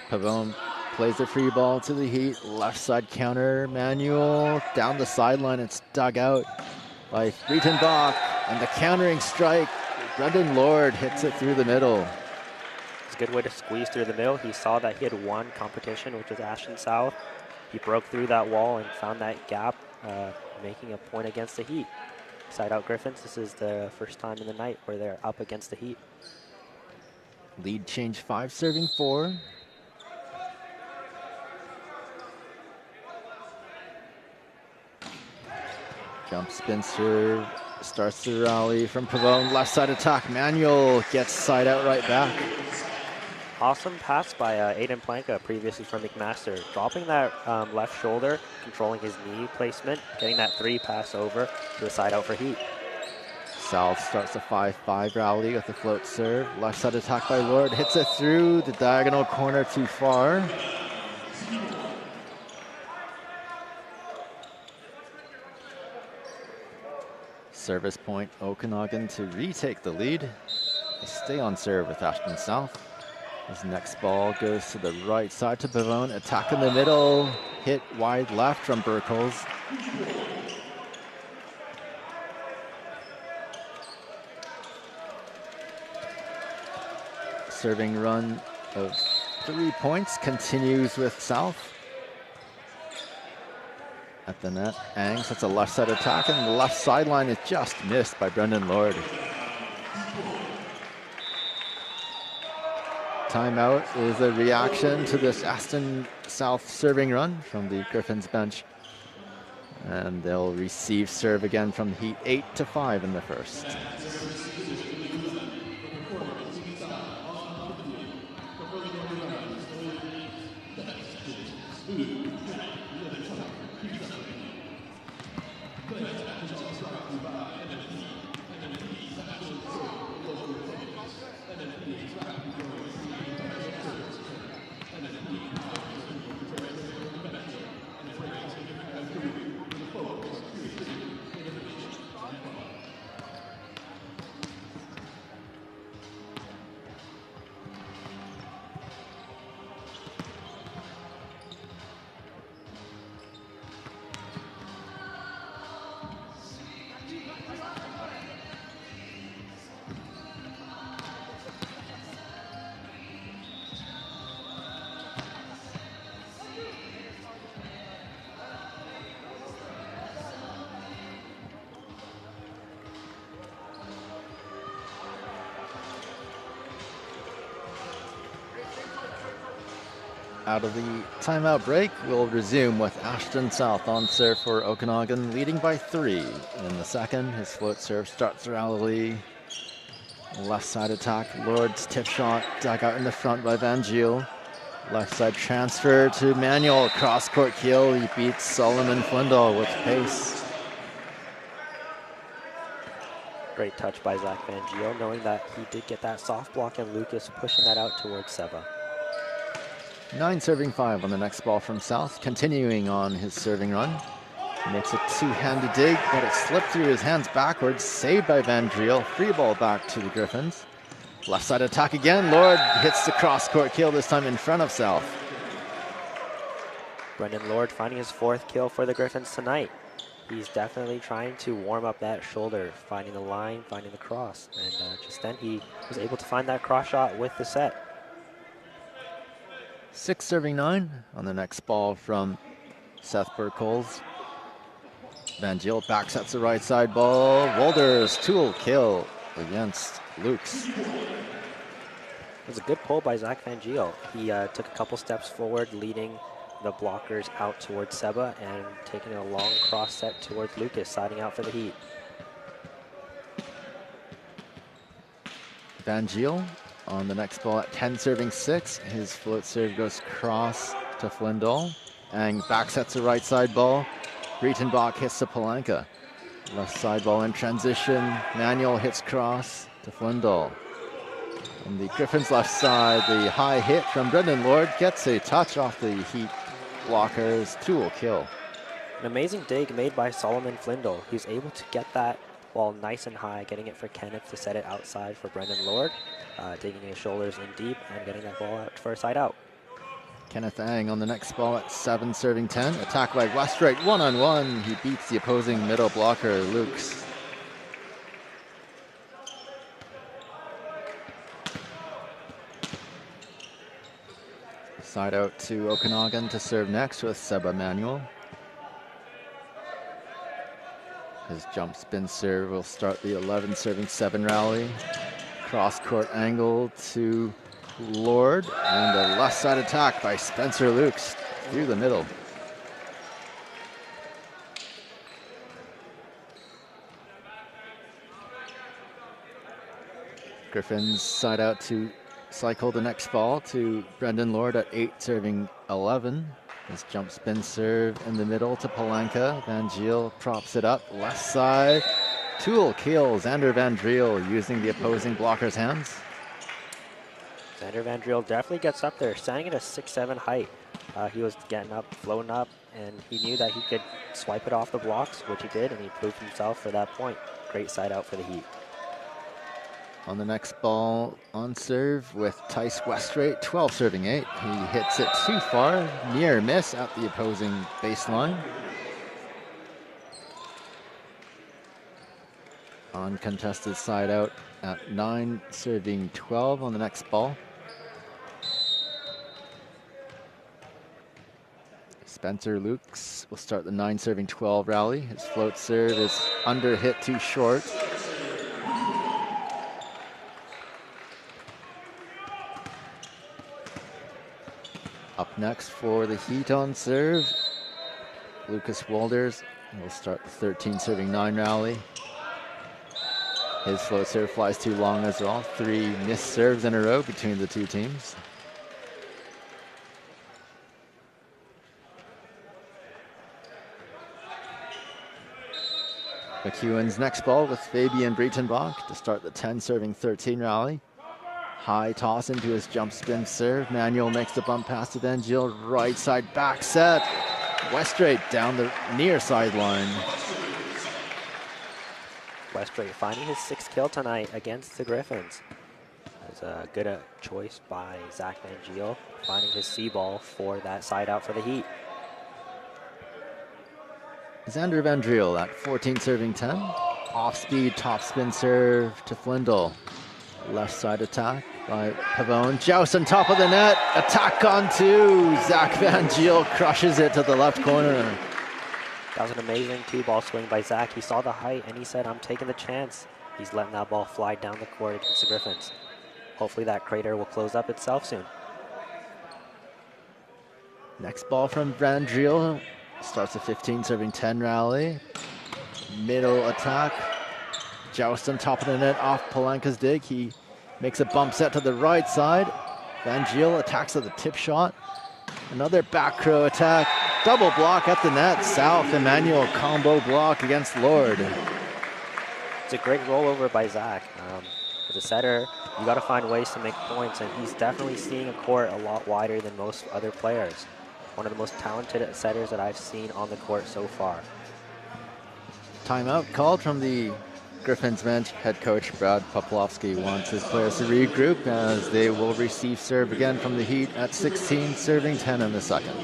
Pavone plays the free ball to the Heat. Left side counter. Manuel down the sideline. It's dug out by Breitenbach. And the countering strike. Brendan Lord hits it through the middle. It's a good way to squeeze through the middle. He saw that he had one competition, which was Ashton South. He broke through that wall and found that gap, making a point against the Heat. Side out Griffins, this is the first time in the night where they're up against the Heat. Lead change 5 serving 4. Jump spin serve, starts the rally from Pavone. Left side attack, Manuel gets side out right back. Awesome pass by Aiden Planka, previously from McMaster. Dropping that left shoulder, controlling his knee placement, getting that 3 pass over to the side out for Heat. South starts a 5-5 rally with the float serve. Left side attack by Lord, hits it through the diagonal corner too far. Service point Okanagan to retake the lead. They stay on serve with Ashton South. His next ball goes to the right side to Pavone. Attack in the middle. Hit wide left from Burkholz. Serving run of 3 points continues with South. At the net, Ang sets a left side attack, and the left sideline is just missed by Brendan Lord. timeout is a reaction to this Aston South serving run from the Griffins bench. And they'll receive serve again from the Heat, 8-5 in the first. Out of the timeout break, we'll resume with Ashton South on serve for Okanagan, leading by 3 in the second. His float serve starts the rally. Left side attack, Lord's tip shot, dug out in the front by Van Giel. Left side transfer to Manuel, cross court kill. He beats Solomon Flindall with pace. Great touch by Zach Van Giel, knowing that he did get that soft block and Lucas pushing that out towards Seba. 9 serving 5 on the next ball from South, continuing on his serving run. Makes a two-handed dig, but it slipped through his hands backwards, saved by Van Driel. Free ball back to the Griffins. Left side attack again. Lord hits the cross-court kill, this time in front of South. Brendan Lord finding his 4th kill for the Griffins tonight. He's definitely trying to warm up that shoulder, finding the line, finding the cross. And just then he was able to find that cross shot with the set. 6 serving 9 on the next ball from Seth Burkholz. Van Giel back sets the right side ball. Wolders tool kill against Lukes. It was a good pull by Zach Van Giel. He took a couple steps forward, leading the blockers out towards Seba and taking a long cross set towards Lucas, siding out for the Heat. Van Giel on the next ball at 10 serving 6. His float serve goes cross to Flindall. And back sets the right side ball. Breitenbach hits to Palanca. Left side ball in transition. Manuel hits cross to Flindall. On the Griffins left side, the high hit from Brendan Lord gets a touch off the Heat blockers. Tool kill. An amazing dig made by Solomon Flindall. He was able to get that ball nice and high, getting it for Kenneth to set it outside for Brendan Lord. Digging his shoulders in deep and getting that ball out for a side out. Kenneth Ang on the next ball at 7 serving 10. Attack by Westright, one-on-one. He beats the opposing middle blocker, Lukes. Side out to Okanagan to serve next with Seba Manuel. His jump spin serve will start the 11 serving 7 rally. Cross court angle to Lord, and a left side attack by Spencer Lukes through the middle. Griffins side out to cycle the next ball to Brendan Lord at 8 serving 11. His jump spin serve in the middle to Palanca. Van Giel props it up, left side. Tool kills Xander Van Driel using the opposing blocker's hands. Xander Van Driel definitely gets up there, standing at a 6'7" height. He was getting up, floating up, and he knew that he could swipe it off the blocks, which he did, and he proved himself for that point. Great side out for the Heat. On the next ball, on serve with Tice Westrate, 12 serving 8. He hits it too far, near miss at the opposing baseline. Uncontested side out at 9 serving 12 on the next ball. Spencer Lukes will start the 9 serving 12 rally. His float serve is under hit too short. next for the Heat on serve. Lucas Walders will start the 13 serving 9 rally. His float serve flies too long as well. 3 missed serves in a row between the two teams. MacEwan's next ball with Fabian Breitenbach to start the 10 serving 13 rally. High toss into his jump spin serve. Manuel makes the bump pass to Van Giel. Right side back set. Westray down the near sideline. Westray finding his 6th kill tonight against the Griffins. That's a good choice by Zach Van Giel, finding his C ball for that side out for the Heat. Xander Van Driel at 14 serving 10. Off speed top spin serve to Flindle. Left side attack by Pavone. Joust on top of the net. Attack on 2. Zach Van Giel crushes it to the left corner. That was an amazing 2-ball swing by Zach. He saw the height and he said, I'm taking the chance. He's letting that ball fly down the court against the Griffins. Hopefully that crater will close up itself soon. Next ball from Van Driel. Starts a 15 serving 10 rally. Middle attack. Joust on top of the net off Palenka's dig. He makes a bump set to the right side. Van Giel attacks at the tip shot. Another back row attack. Double block at the net. South Emmanuel combo block against Lord. It's a great rollover by Zach. As a setter, you got to find ways to make points, and he's definitely seeing a court a lot wider than most other players. One of the most talented setters that I've seen on the court so far. Timeout called from the Griffins bench. Head coach Brad Poplowski wants his players to regroup as they will receive serve again from the Heat at 16 serving 10 in the second.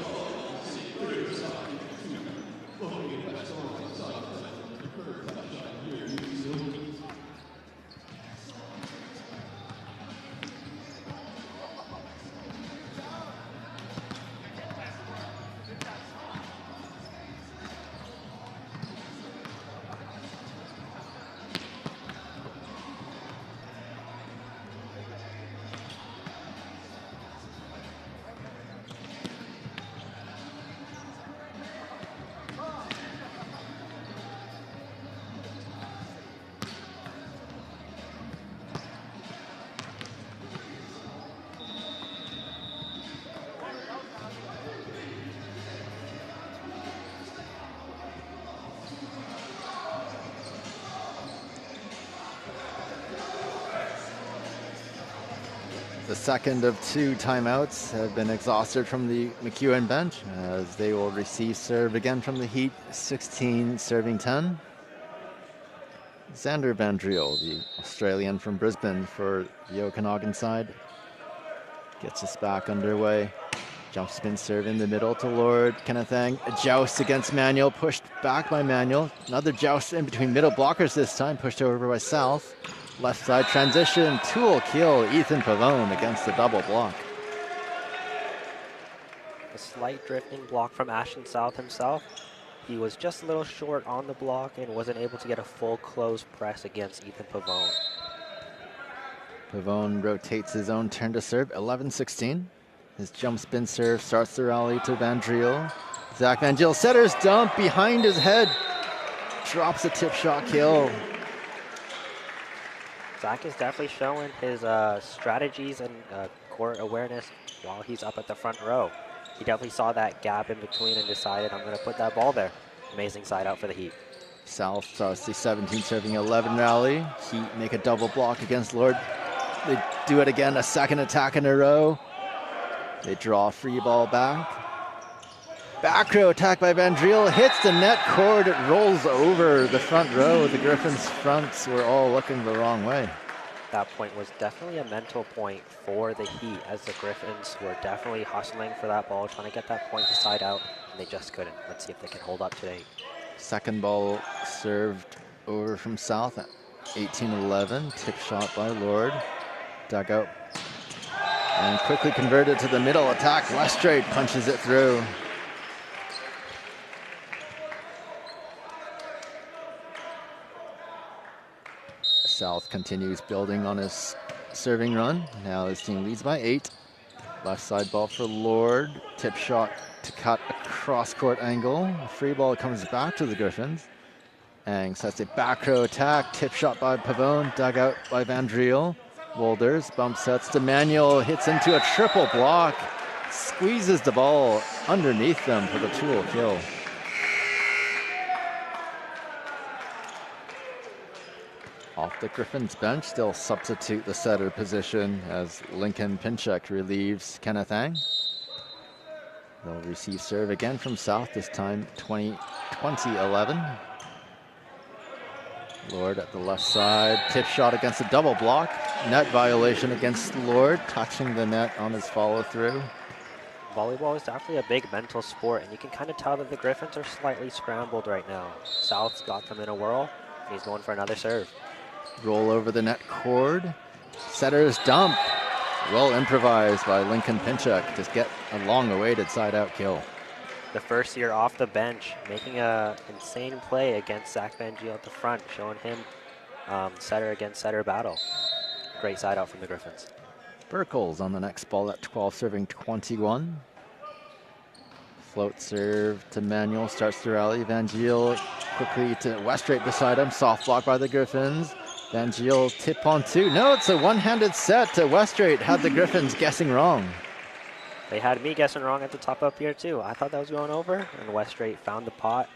The second of 2 timeouts have been exhausted from the MacEwan bench as they will receive serve again from the Heat, 16 serving 10. Xander Van Driel, the Australian from Brisbane for the Okanagan side, gets us back underway. Jump spin serve in the middle to Lord. Kenneth Ang, a joust against Manuel, pushed back by Manuel. Another joust in between middle blockers this time, pushed over by South. Left side transition, tool kill, Ethan Pavone against the double block. A slight drifting block from Ashton South himself. He was just a little short on the block and wasn't able to get a full close press against Ethan Pavone. Pavone rotates his own turn to serve, 11-16. His jump spin serve starts the rally to Van Driel. Zach Van Giel, setter's dump behind his head. Drops a tip shot kill. Zach is definitely showing his strategies and court awareness while he's up at the front row. He definitely saw that gap in between and decided, I'm going to put that ball there. Amazing side out for the Heat. South starts the 17 serving 11 rally. Heat make a double block against Lord. They do it again, a second attack in a row. They draw a free ball back. Back row attack by Van Driel, hits the net cord, it rolls over the front row. The Griffins' fronts were all looking the wrong way. That point was definitely a mental point for the Heat, as the Griffins were definitely hustling for that ball, trying to get that point to side out, and they just couldn't. Let's see if they can hold up today. Second ball served over from South at 18-11. Tip shot by Lord. Dug out. And quickly converted to the middle attack. Lestrade punches it through. South continues building on his serving run. Now his team leads by 8. Left side ball for Lord. Tip shot to cut a cross-court angle. A free ball comes back to the Griffins. Ang sets a back row attack. Tip shot by Pavone. Dug out by Van Driel. Wolders bump sets to Manuel. Hits into a triple block. Squeezes the ball underneath them for the tool kill. Off the Griffins bench, they'll substitute the setter position as Lincoln Pinchuk relieves Kenneth Ang. They'll receive serve again from South, this time 2011. Lord at the left side, tip shot against a double block. Net violation against Lord, touching the net on his follow through. Volleyball is definitely a big mental sport, and you can kind of tell that the Griffins are slightly scrambled right now. South's got them in a whirl, and he's going for another serve. Roll over the net cord. Setter's dump. Well improvised by Lincoln Pinchuk to get a long-awaited side-out kill. The first year off the bench, making an insane play against Zach Van Giel at the front, showing him setter against setter battle. Great side-out from the Griffins. Burkles on the next ball at 12, serving 21. Float serve to Manuel, starts the rally. Van Giel quickly to Westrate beside him. Soft block by the Griffins. Van Giel tip on two. No, it's a one-handed set to Westrate. Had the Griffins guessing wrong. They had me guessing wrong at the top up here too. I thought that was going over, and Westrate found the pot,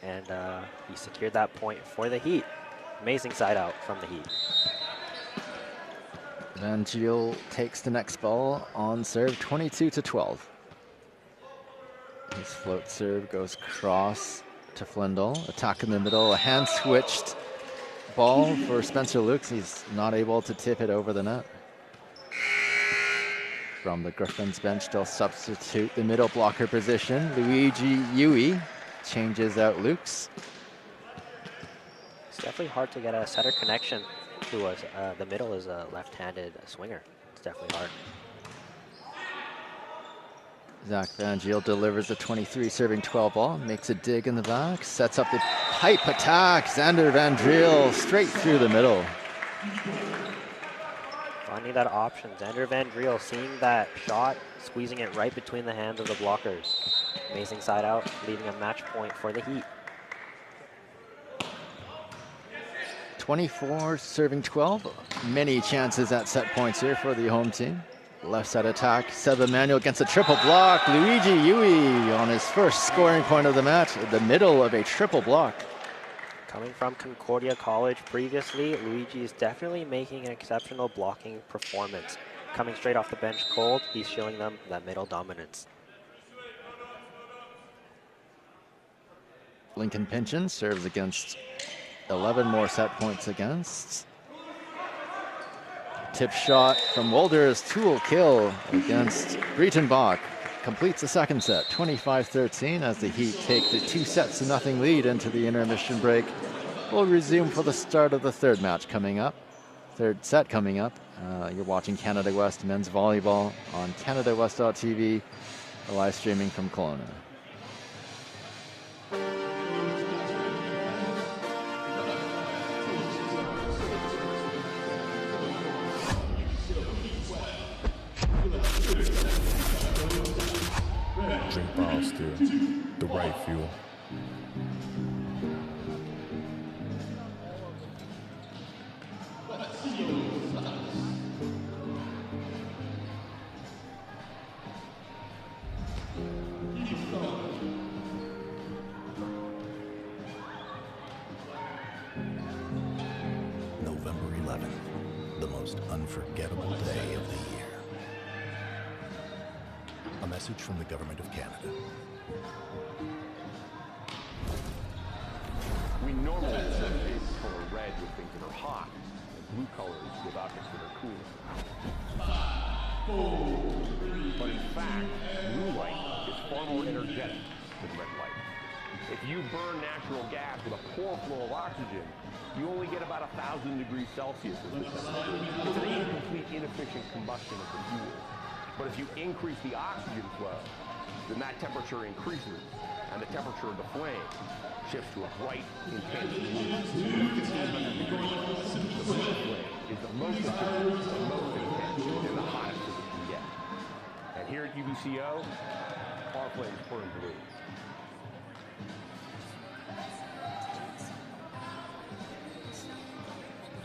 and he secured that point for the Heat. Amazing side out from the Heat. Van Giel takes the next ball on serve, 22-12. His float serve goes cross to Flindle. Attack in the middle, a hand-switched ball for Spencer Lukes. He's not able to tip it over the net. From the Griffins bench, they'll substitute the middle blocker position. Luigi Yui changes out Lukes. It's definitely hard to get a setter connection to us. The middle is a left-handed swinger. It's definitely hard. Zach Van Giel delivers a 23 serving 12 ball, makes a dig in the back, sets up the pipe attack. Xander Van Driel straight through the middle. Finding that option. Xander Van Driel seeing that shot, squeezing it right between the hands of the blockers. Amazing side out, leaving a match point for the Heat. 24 serving 12. Many chances at set points here for the home team. Left side attack, Seb Emanuel against a triple block. Luigi Yui on his first scoring point of the match, in the middle of a triple block. Coming from Concordia College previously, Luigi is definitely making an exceptional blocking performance. Coming straight off the bench cold, he's showing them that middle dominance. Lincoln Pinchin serves against 11 more set points against. Tip shot from Wolders, tool kill against Breitenbach. Completes the second set, 25-13, as the Heat take the 2-0 lead into the intermission break. We'll resume for the start of the third set coming up. You're watching Canada West men's volleyball on CanadaWest.tv, live streaming from Kelowna. Drink bottles still. The right fuel. November 11th, the most unforgettable day of the year. A message from the Government of Canada. We normally associate the color red with things that are hot, and blue colors with objects that are cool. But in fact, blue light is far more energetic than red light. If you burn natural gas with a poor flow of oxygen, you only get about 1,000 degrees Celsius as the temperature. It's an incomplete, inefficient combustion of the fuel. But if you increase the oxygen flow, then that temperature increases, and the temperature of the flame shifts to a bright, intense blue. 1,500 degrees. The blue flame is the most efficient, the most intense, and the hottest that you can get. UBCO, our flames burn blue.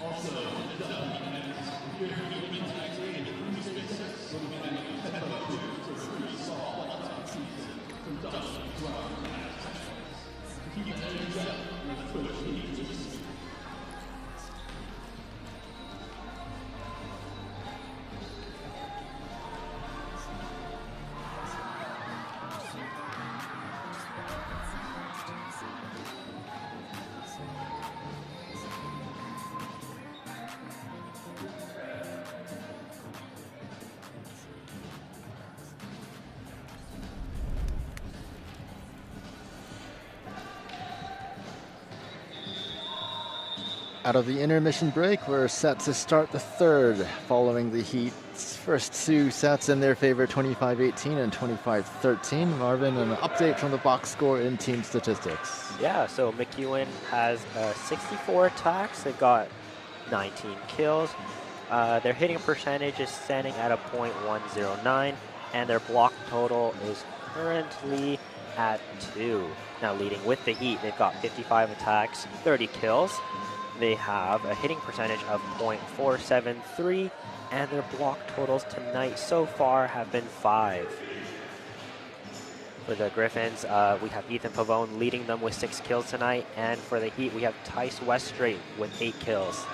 Also, the women's activity in the spaces will be in the tempo to recruit soft lifetime season from Dutch throughout the past. Keep your hands up and push the heat. Out of the intermission break, we're set to start the third following the Heat's first two sets in their favor, 25-18 and 25-13. Marvin, an update from the box score in team statistics. Yeah, so MacEwan has 64 attacks. They've got 19 kills. Their hitting percentage is standing at a .109, and their block total is currently at 2. Now leading with the Heat, they've got 55 attacks, 30 kills. They have a hitting percentage of .473, and their block totals tonight so far have been 5. For the Griffins, we have Ethan Pavone leading them with 6 kills tonight, and for the Heat, we have Tice Weststraight with 8 kills.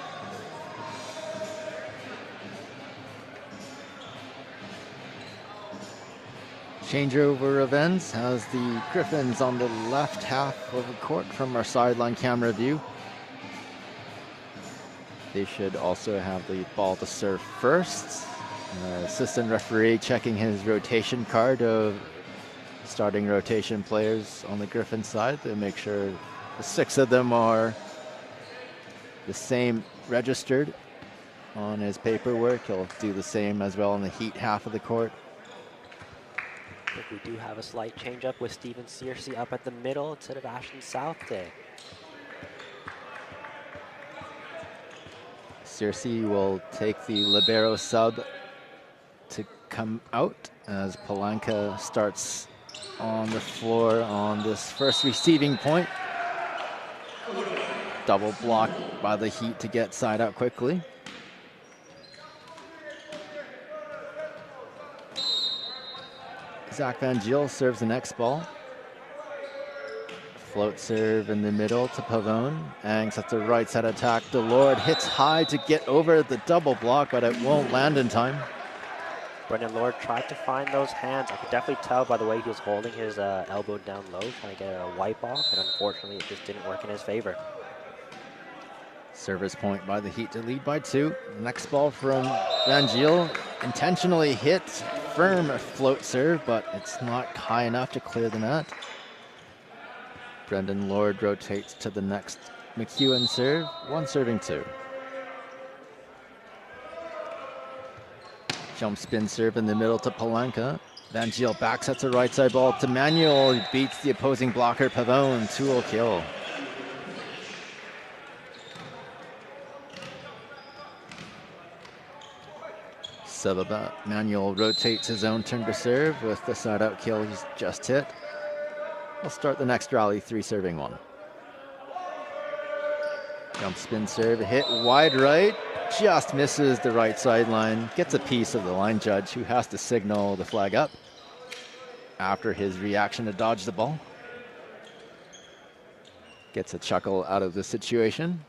Changeover events has the Griffins on the left half of the court from our sideline camera view. They should also have the ball to serve first. Assistant referee checking his rotation card of starting rotation players on the Griffin side to make sure the 6 of them are the same registered on his paperwork. He'll do the same as well in the Heat half of the court. I think we do have a slight change up with Steven Searcy up at the middle instead of Ashton Southday. Searcy will take the libero sub to come out as Palanca starts on the floor on this first receiving point. Double block by the Heat to get side out quickly. Zach Van Giel serves the next ball. Float serve in the middle to Pavone. Angs at the right side attack. Delord hits high to get over the double block, but it won't land in time. Brendan Lord tried to find those hands. I could definitely tell by the way he was holding his elbow down low, trying to get a wipe off, and unfortunately it just didn't work in his favor. Service point by the Heat to lead by 2. Next ball from Van Giel. Intentionally hit, firm float serve, but it's not high enough to clear the net. Brendan Lord rotates to the next MacEwan serve, 1 serving 2. Jump spin serve in the middle to Palanca. Van Giel back sets a right side ball to Manuel. He beats the opposing blocker, Pavone. 2-0 kill. Sababa Manuel rotates his own turn to serve with the side out kill he's just hit. We'll start the next rally, 3 serving 1. Jump spin serve, hit wide right, just misses the right sideline. Gets a piece of the line judge who has to signal the flag up after his reaction to dodge the ball. Gets a chuckle out of the situation.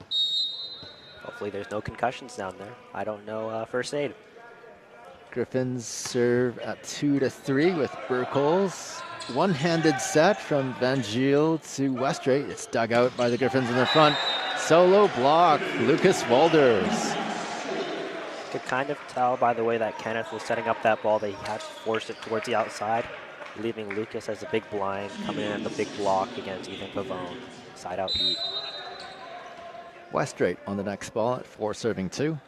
Hopefully there's no concussions down there. I don't know first aid. Griffins serve at 2-3 with Burkholz. One-handed set from Van Giel to Weststraight. It's dug out by the Griffins in the front. Solo block, Lucas Walders. Could kind of tell by the way that Kenneth was setting up that ball that he had to force it towards the outside, leaving Lucas as a big blind, coming in at the big block against Ethan Pavone. Side out Heat. Weststraight on the next ball at 4 serving 2.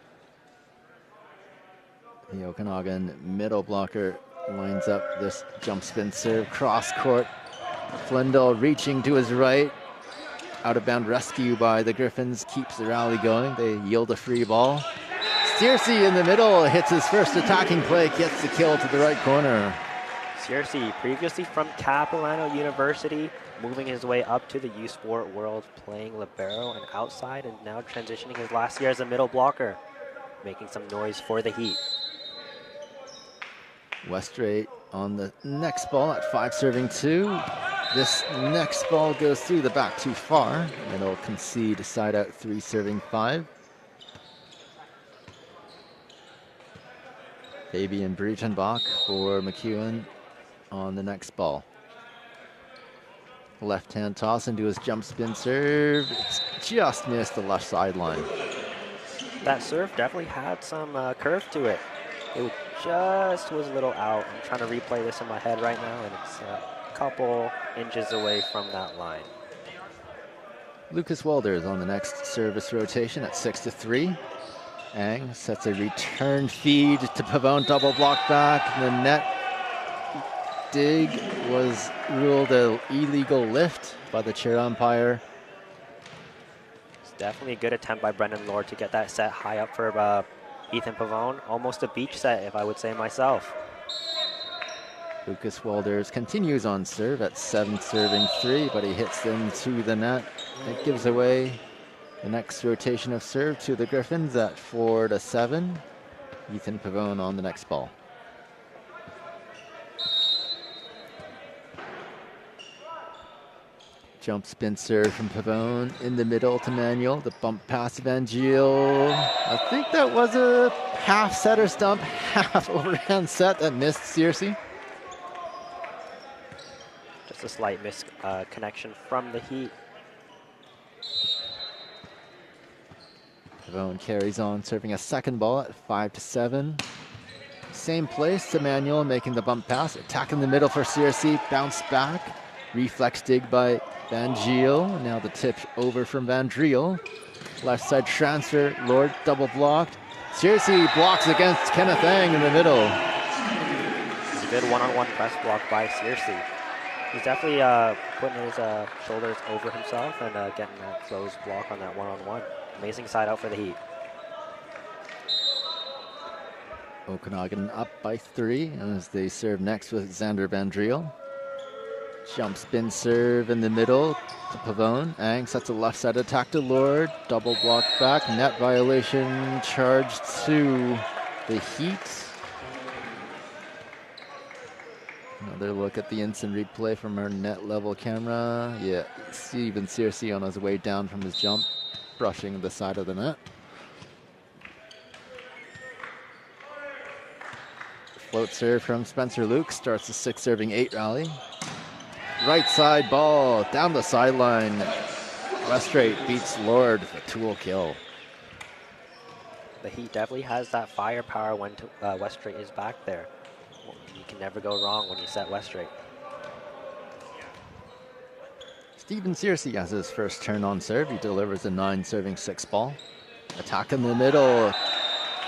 The Okanagan middle blocker lines up this jump spin serve, cross court. Flindell reaching to his right. Out of bound rescue by the Griffins keeps the rally going. They yield a free ball. Searcy in the middle hits his first attacking play, gets the kill to the right corner. Searcy, previously from Kelowna University, moving his way up to the U Sport World, playing libero and outside, and now transitioning his last year as a middle blocker, making some noise for the Heat. Westrate on the next ball at 5 serving 2. This next ball goes through the back too far, and it'll concede side out 3 serving 5. Fabian Breitenbach for MacEwan on the next ball. Left hand toss into his jump spin serve. It's just missed the left sideline. That serve definitely had some curve to it. It just was a little out. I'm trying to replay this in my head right now, and it's a couple inches away from that line. Lucas Welders on the next service rotation at 6-3. Ang sets a return feed to Pavone, double block back. The net dig was ruled an illegal lift by the chair umpire. It's definitely a good attempt by Brendan Lord to get that set high up for Ethan Pavone. Almost a beach set, if I would say myself. Lucas Welders continues on serve at 7 serving 3, but he hits them to the net. It gives away the next rotation of serve to the Griffins at 4-7. Ethan Pavone on the next ball. Jump spin serve from Pavone in the middle to Manuel. The bump pass to Van Giel. I think that was a half setter stump, half overhand set that missed Searcy. Just a slight misconnection from the Heat. Pavone carries on, serving a second ball at 5-7. Same place to Manuel, making the bump pass. Attack in the middle for Searcy. Bounce back. Reflex dig by Van Giel. Now the tip over from Van Driel. Left side transfer. Lord double blocked. Searcy blocks against Kenneth Ang in the middle. It's a good one-on-one press block by Searcy. He's definitely putting his shoulders over himself and getting that close block on that one-on-one. Amazing side out for the Heat. Okanagan up by 3 as they serve next with Xander Van Driel. Jump spin serve in the middle to Pavone. Ang sets a left side attack to Lord. Double block back. Net violation charged to the Heat. Another look at the instant replay from our net level camera. Yeah, Steven Searcy on his way down from his jump, brushing the side of the net. Float serve from Spencer Luke starts the 6 serving 8 rally. Right side ball down the sideline. Westrate beats Lord with a tool kill. The Heat definitely has that firepower when Westrate is back there. You can never go wrong when you set Westrate. Steven Searcy has his first turn on serve. He delivers a 9 serving 6 ball. Attack in the middle.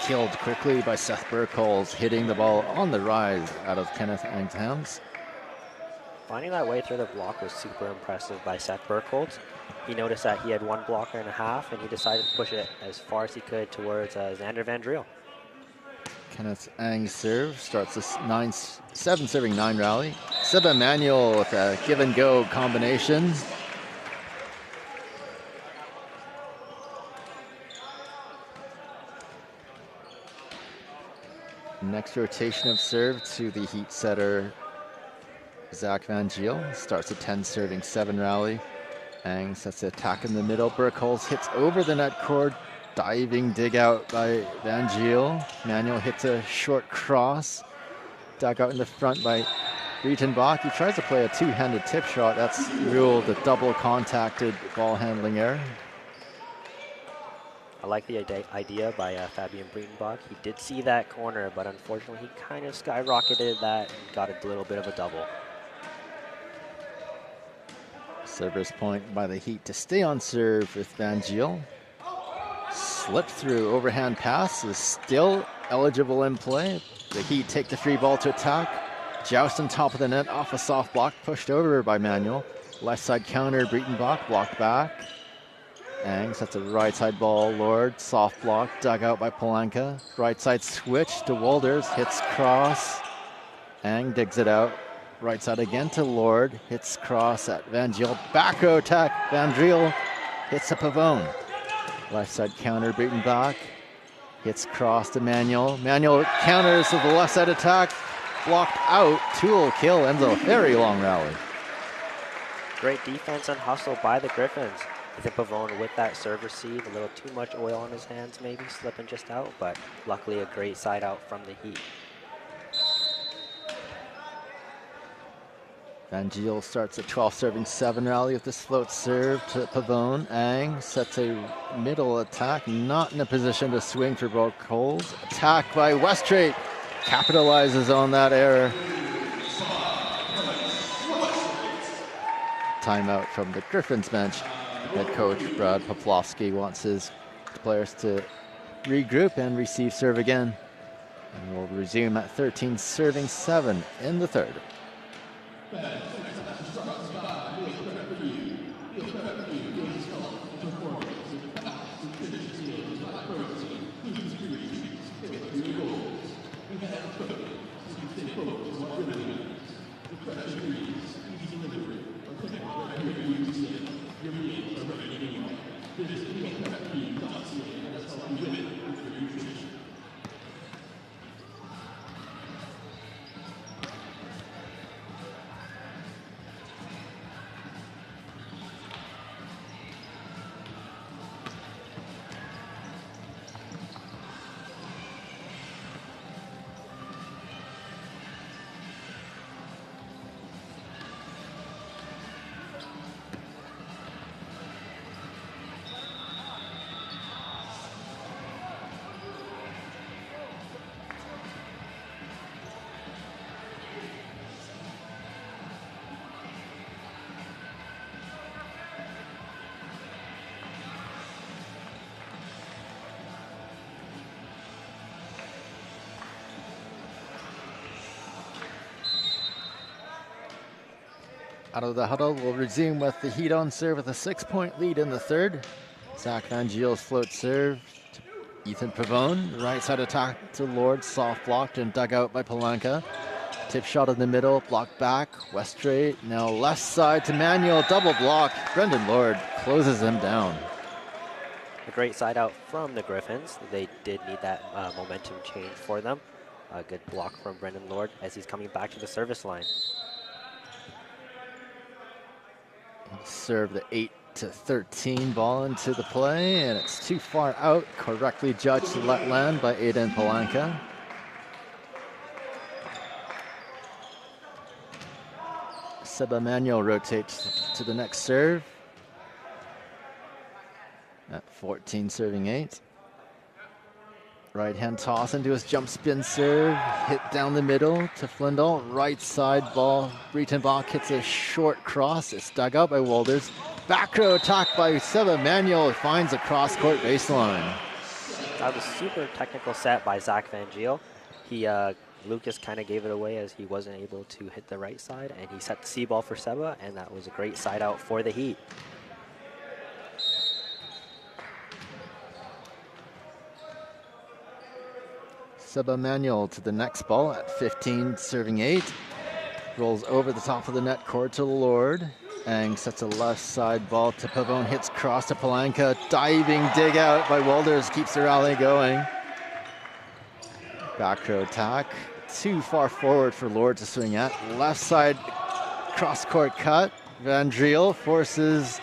Killed quickly by Seth Burkholz, hitting the ball on the rise out of Kenneth Ang's hands. Finding that way through the block was super impressive by Seth Burkholz. He noticed that he had 1 blocker and a half, and he decided to push it as far as he could towards Xander Van Driel. Kenneth Ang's serve starts this 7 serving 9 rally. Seba Manuel with a give and go combination. Next rotation of serve to the Heat setter Zach Van Giel. Starts a 10 serving 7 rally. Ang sets the attack in the middle. Burkholz hits over the net cord. Diving dig out by Van Giel. Manuel hits a short cross. Dug out in the front by Breitenbach. He tries to play a 2-handed tip shot. That's ruled a double contacted ball handling error. I like the idea by Fabian Breitenbach. He did see that corner, but unfortunately he kind of skyrocketed that and got a little bit of a double. Service point by the Heat to stay on serve with Van Giel. Slip through overhand pass is still eligible in play. The Heat take the free ball to attack. Joust on top of the net off a soft block, pushed over by Manuel. Left side counter, Breitenbach blocked back. Ang sets a right side ball, Lord, soft block, dug out by Polanka. Right side switch to Wolders, hits cross. Ang digs it out. Right side again to Lord. Hits cross at Van Giel. Back row attack. Van Driel hits a Pavone. Left side counter, Breitenbach. Hits cross to Manuel. Manuel counters to the left side attack. Blocked out. Tool kill ends a very long rally. Great defense and hustle by the Griffins. I think Pavone with that serve receive, a little too much oil on his hands maybe, slipping just out, but luckily a great side out from the Heat. Van Giel starts a 12 serving 7 rally with this float serve to Pavone. Ang sets a middle attack, not in a position to swing for both holes. Attack by Westrate, capitalizes on that error. Timeout from the Griffins bench. Head coach Brad Poplowski wants his players to regroup and receive serve again. And we'll resume at 13 serving 7 in the third. Out of the huddle, we'll resume with the Heat on serve with a 6-point lead in the third. Zach Van Giel's float serve to Ethan Pavone. Right side attack to Lord, soft blocked and dug out by Palanca. Tip shot in the middle, blocked back. Westrate, now left side to Manuel, double block. Brendan Lord closes him down. A great side out from the Griffins. They did need that momentum change for them. A good block from Brendan Lord as he's coming back to the service line. Serve the 8-13 ball into the play, and it's too far out. Correctly judged to let land by Aiden Palanca. Seba Manuel rotates to the next serve. At 14 serving 8. Right hand toss into his jump spin serve. Hit down the middle to Flindall. Right side ball. Breitenbach hits a short cross. It's dug out by Walters. Back row attack by Seba Manuel. Finds a cross court baseline. That was a super technical set by Zach Van Giel. Lucas kind of gave it away as he wasn't able to hit the right side, and he set the C ball for Seba, and that was a great side out for the Heat. Seba Manuel to the next ball at 15, serving 8. Rolls over the top of the net court to Lord. Ang sets a left side ball to Pavone, hits cross to Palanca. Diving dig out by Walters keeps the rally going. Back row attack. Too far forward for Lord to swing at. Left side cross court cut. Van Driel forces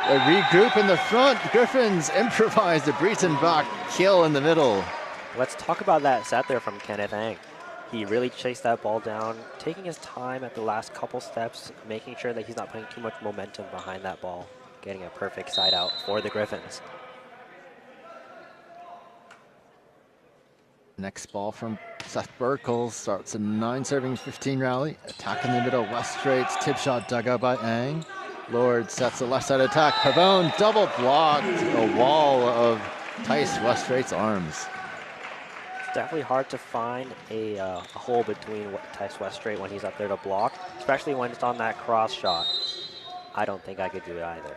a regroup in the front. Griffins improvise the Breitenbach kill in the middle. Let's talk about that set there from Kenneth Ang. He really chased that ball down, taking his time at the last couple steps, making sure that he's not putting too much momentum behind that ball, getting a perfect side out for the Griffins. Next ball from Seth Burkle starts a 9 serving 15 rally. Attack in the middle, Westrate's tip shot dug out by Ang. Lord sets the left side attack. Pavone double blocked. A wall of Tice Westrate's arms. Definitely hard to find a hole between Tice Westrate when he's up there to block, especially when it's on that cross shot. I don't think I could do it either.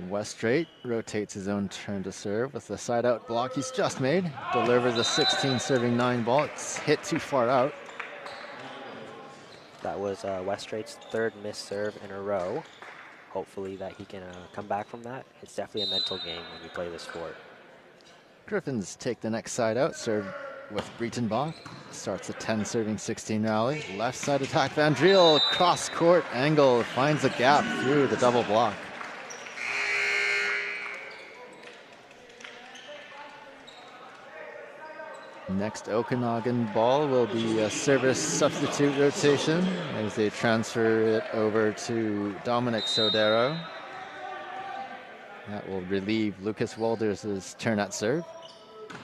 Westrate rotates his own turn to serve with the side out block he's just made. Delivers a 16 serving 9 ball. It's hit too far out. That was Westrait's third missed serve in a row. Hopefully that he can come back from that. It's definitely a mental game when you play this sport. Griffins take the next side out, serve with Breitenbach. Starts a 10 serving 16 rally. Left side attack, Van Driel, cross court angle, finds a gap through the double block. Next Okanagan ball will be a service substitute rotation as they transfer it over to Dominic Sodero. That will relieve Lucas Walters' turn at serve.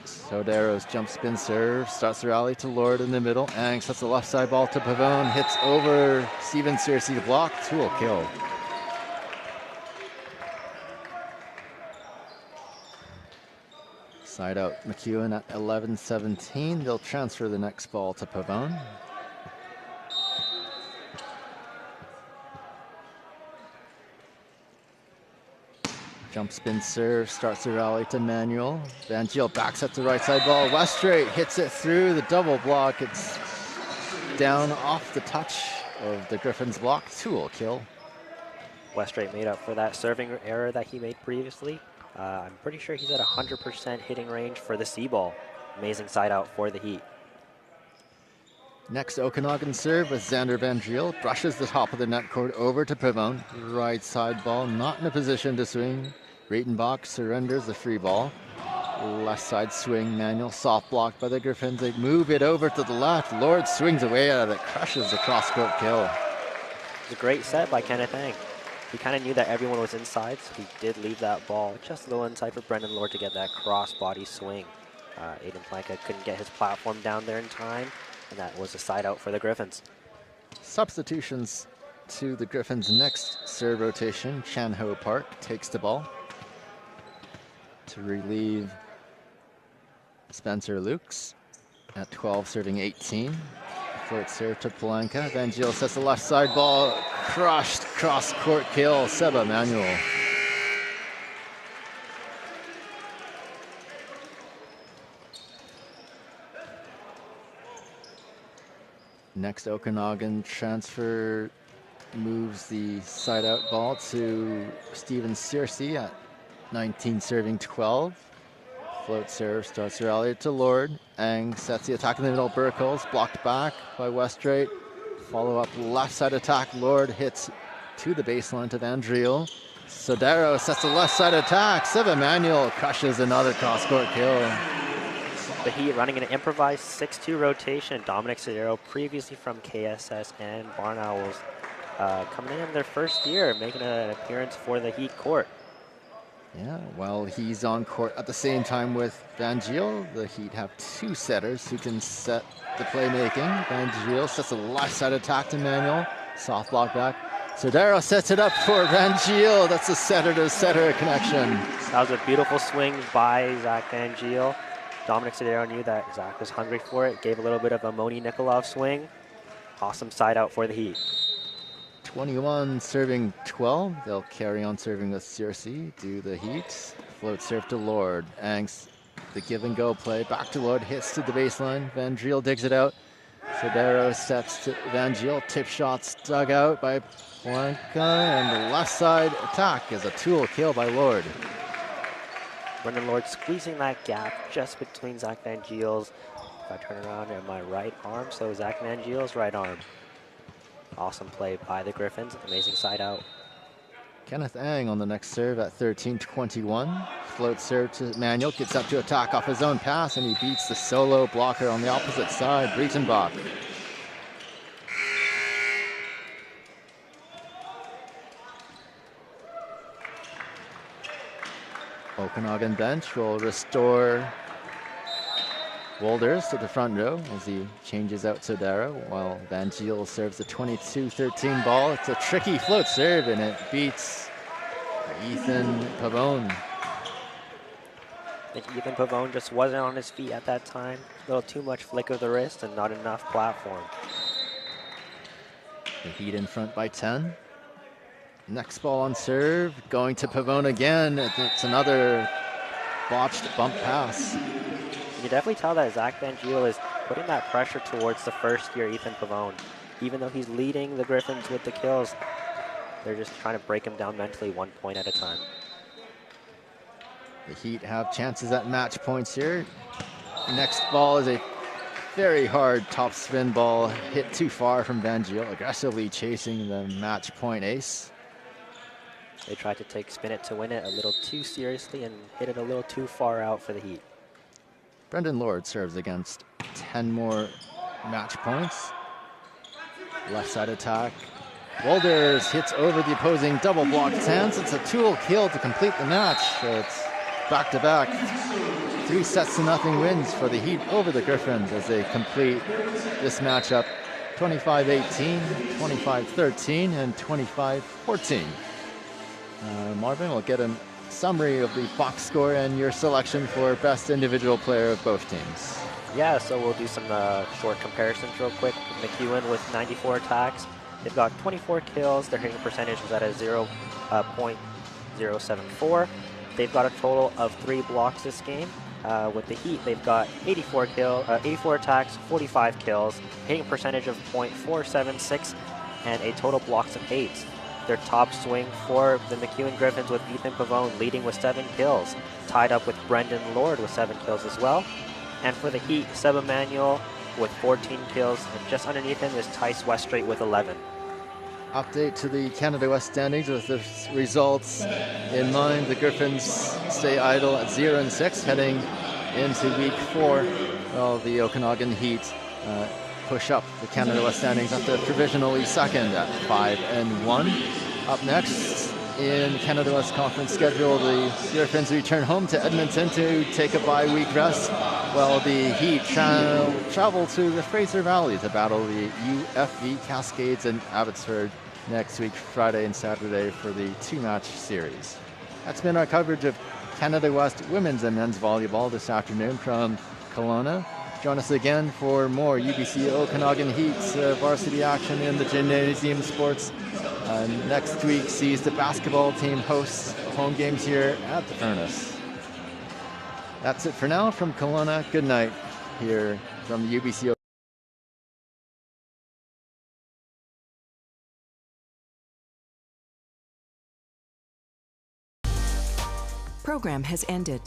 Sodero's jump spin serve, starts the rally to Lord in the middle. Ang sets the left side ball to Pavone, hits over Steven Searcy to block, tool kill. Side out MacEwan at 11-17. They'll transfer the next ball to Pavone. Jump spin serve, starts the rally to Manuel. Van Giel backs up the right side ball. Westrate hits it through the double block. It's down off the touch of the Griffins block. Tool kill. Westrate made up for that serving error that he made previously. I'm pretty sure he's at 100% hitting range for the C ball. Amazing side out for the Heat. Next Okanagan serve with Xander Van Driel. Brushes the top of the net court over to Pavone. Right side ball, not in a position to swing. Breitenbach surrenders the free ball. Left side swing, Manuel soft block by the Griffins. They move it over to the left. Lord swings away at it, crushes the cross court kill. It's a great set by Kenneth Ang. He kind of knew that everyone was inside, so he did leave that ball just a little inside for Brendan Lord to get that cross body swing. Aiden Planka couldn't get his platform down there in time, and that was a side out for the Griffins. Substitutions to the Griffins' next serve rotation. Chan Ho Park takes the ball to relieve Spencer Lukes at 12, serving 18. Float serve to Polanka. Van Giel sets the left side ball. Crushed cross court kill. Seba Manuel. Next Okanagan transfer moves the side out ball to Steven Searcy at 19, serving 12. Float serve starts the rally to Lord. Ang sets the attack in the middle. Burkles blocked back by Westrate. Follow up left side attack. Lord hits to the baseline to Van Driel. Sodero sets the left side attack. Seba Manuel crushes another cross court kill. The Heat running an improvised 6-2 rotation. Dominic Sodero, previously from KSS and Barn Owls, coming in their first year, making an appearance for the Heat court. Yeah, well, he's on court at the same time with Van Giel. The Heat have two setters who can set the playmaking. Van Giel sets a left side attack to Manuel. Soft block back. Sodero sets it up for Van Giel. That's a setter to setter connection. That was a beautiful swing by Zach Van Giel. Dominic Sodero knew that Zach was hungry for it. Gave a little bit of a Moni Nikolov swing. Awesome side out for the Heat. 21 serving 12. They'll carry on serving with Searcy. Do the Heat. Float serve to Lord. Angst, the give and go play. Back to Lord. Hits to the baseline. Van Driel digs it out. Sodero sets to Van Giel. Tip shots dug out by Polanka. And the left side attack is a tool kill by Lord. Brendan Lord squeezing that gap just between Zach Van Giel's, if I turn around, and my right arm, so Zach Van Giel's right arm. Awesome play by the Griffins. Amazing side out. Kenneth Ang on the next serve at 13-21. Float serve to Manuel. Gets up to attack off his own pass, and he beats the solo blocker on the opposite side, Breitenbach. Okanagan bench will restore Wolders to the front row as he changes out Sodero, while Van Giel serves a 22-13 ball. It's a tricky float serve, and it beats Ethan Pavone. I think Ethan Pavone just wasn't on his feet at that time. A little too much flick of the wrist and not enough platform. The Heat in front by 10. Next ball on serve, going to Pavone again. It's another botched bump pass. You can definitely tell that Zach Van Giel is putting that pressure towards the first-year Ethan Pavone. even though he's leading the Griffins with the kills, they're just trying to break him down mentally 1 point at a time. The Heat have chances at match points here. Next ball is a very hard top spin ball, hit too far from Van Geel, aggressively chasing the match point ace. They tried to spin it to win it a little too seriously and hit it a little too far out for the Heat. Brendan Lord serves against 10 more match points. Left side attack. Wolders hits over the opposing double blocked hands. It's a 2-0 kill to complete the match. It's back-to-back 3-0 wins for the Heat over the Griffins as they complete this matchup 25-18, 25-13, and 25-14. Marvin will get a summary of the box score and your selection for best individual player of both teams. Yeah, so we'll do some short comparisons real quick. MacEwan with 94 attacks. They've got 24 kills. Their hitting percentage is at a 0.074. They've got a total of 3 blocks this game. With the Heat, they've got 84 attacks, 45 kills, hitting percentage of .476, and a total blocks of 8. Their top swing for the MacEwan Griffins with Ethan Pavone leading with 7 kills, tied up with Brendan Lord with 7 kills as well. And for the Heat, Seb Emanuel with 14 kills, and just underneath him is Tice Weststrait with 11. Update to the Canada West standings with the results in mind. The Griffins stay idle at 0-6, heading into week 4, while the Okanagan Heat push up the Canada West standings up to provisionally second at 5-1. Up next in Canada West Conference schedule, the Griffins return home to Edmonton to take a bye-week rest, while the Heat travel to the Fraser Valley to battle the UFV Cascades and Abbotsford next week, Friday and Saturday, for the 2-match series. That's been our coverage of Canada West women's and men's volleyball this afternoon from Kelowna. Join us again for more UBCO Okanagan Heat varsity action in the gymnasium sports. Next week sees the basketball team host home games here at the Furnace. That's it for now from Kelowna. Good night here from the UBCO. Program has ended.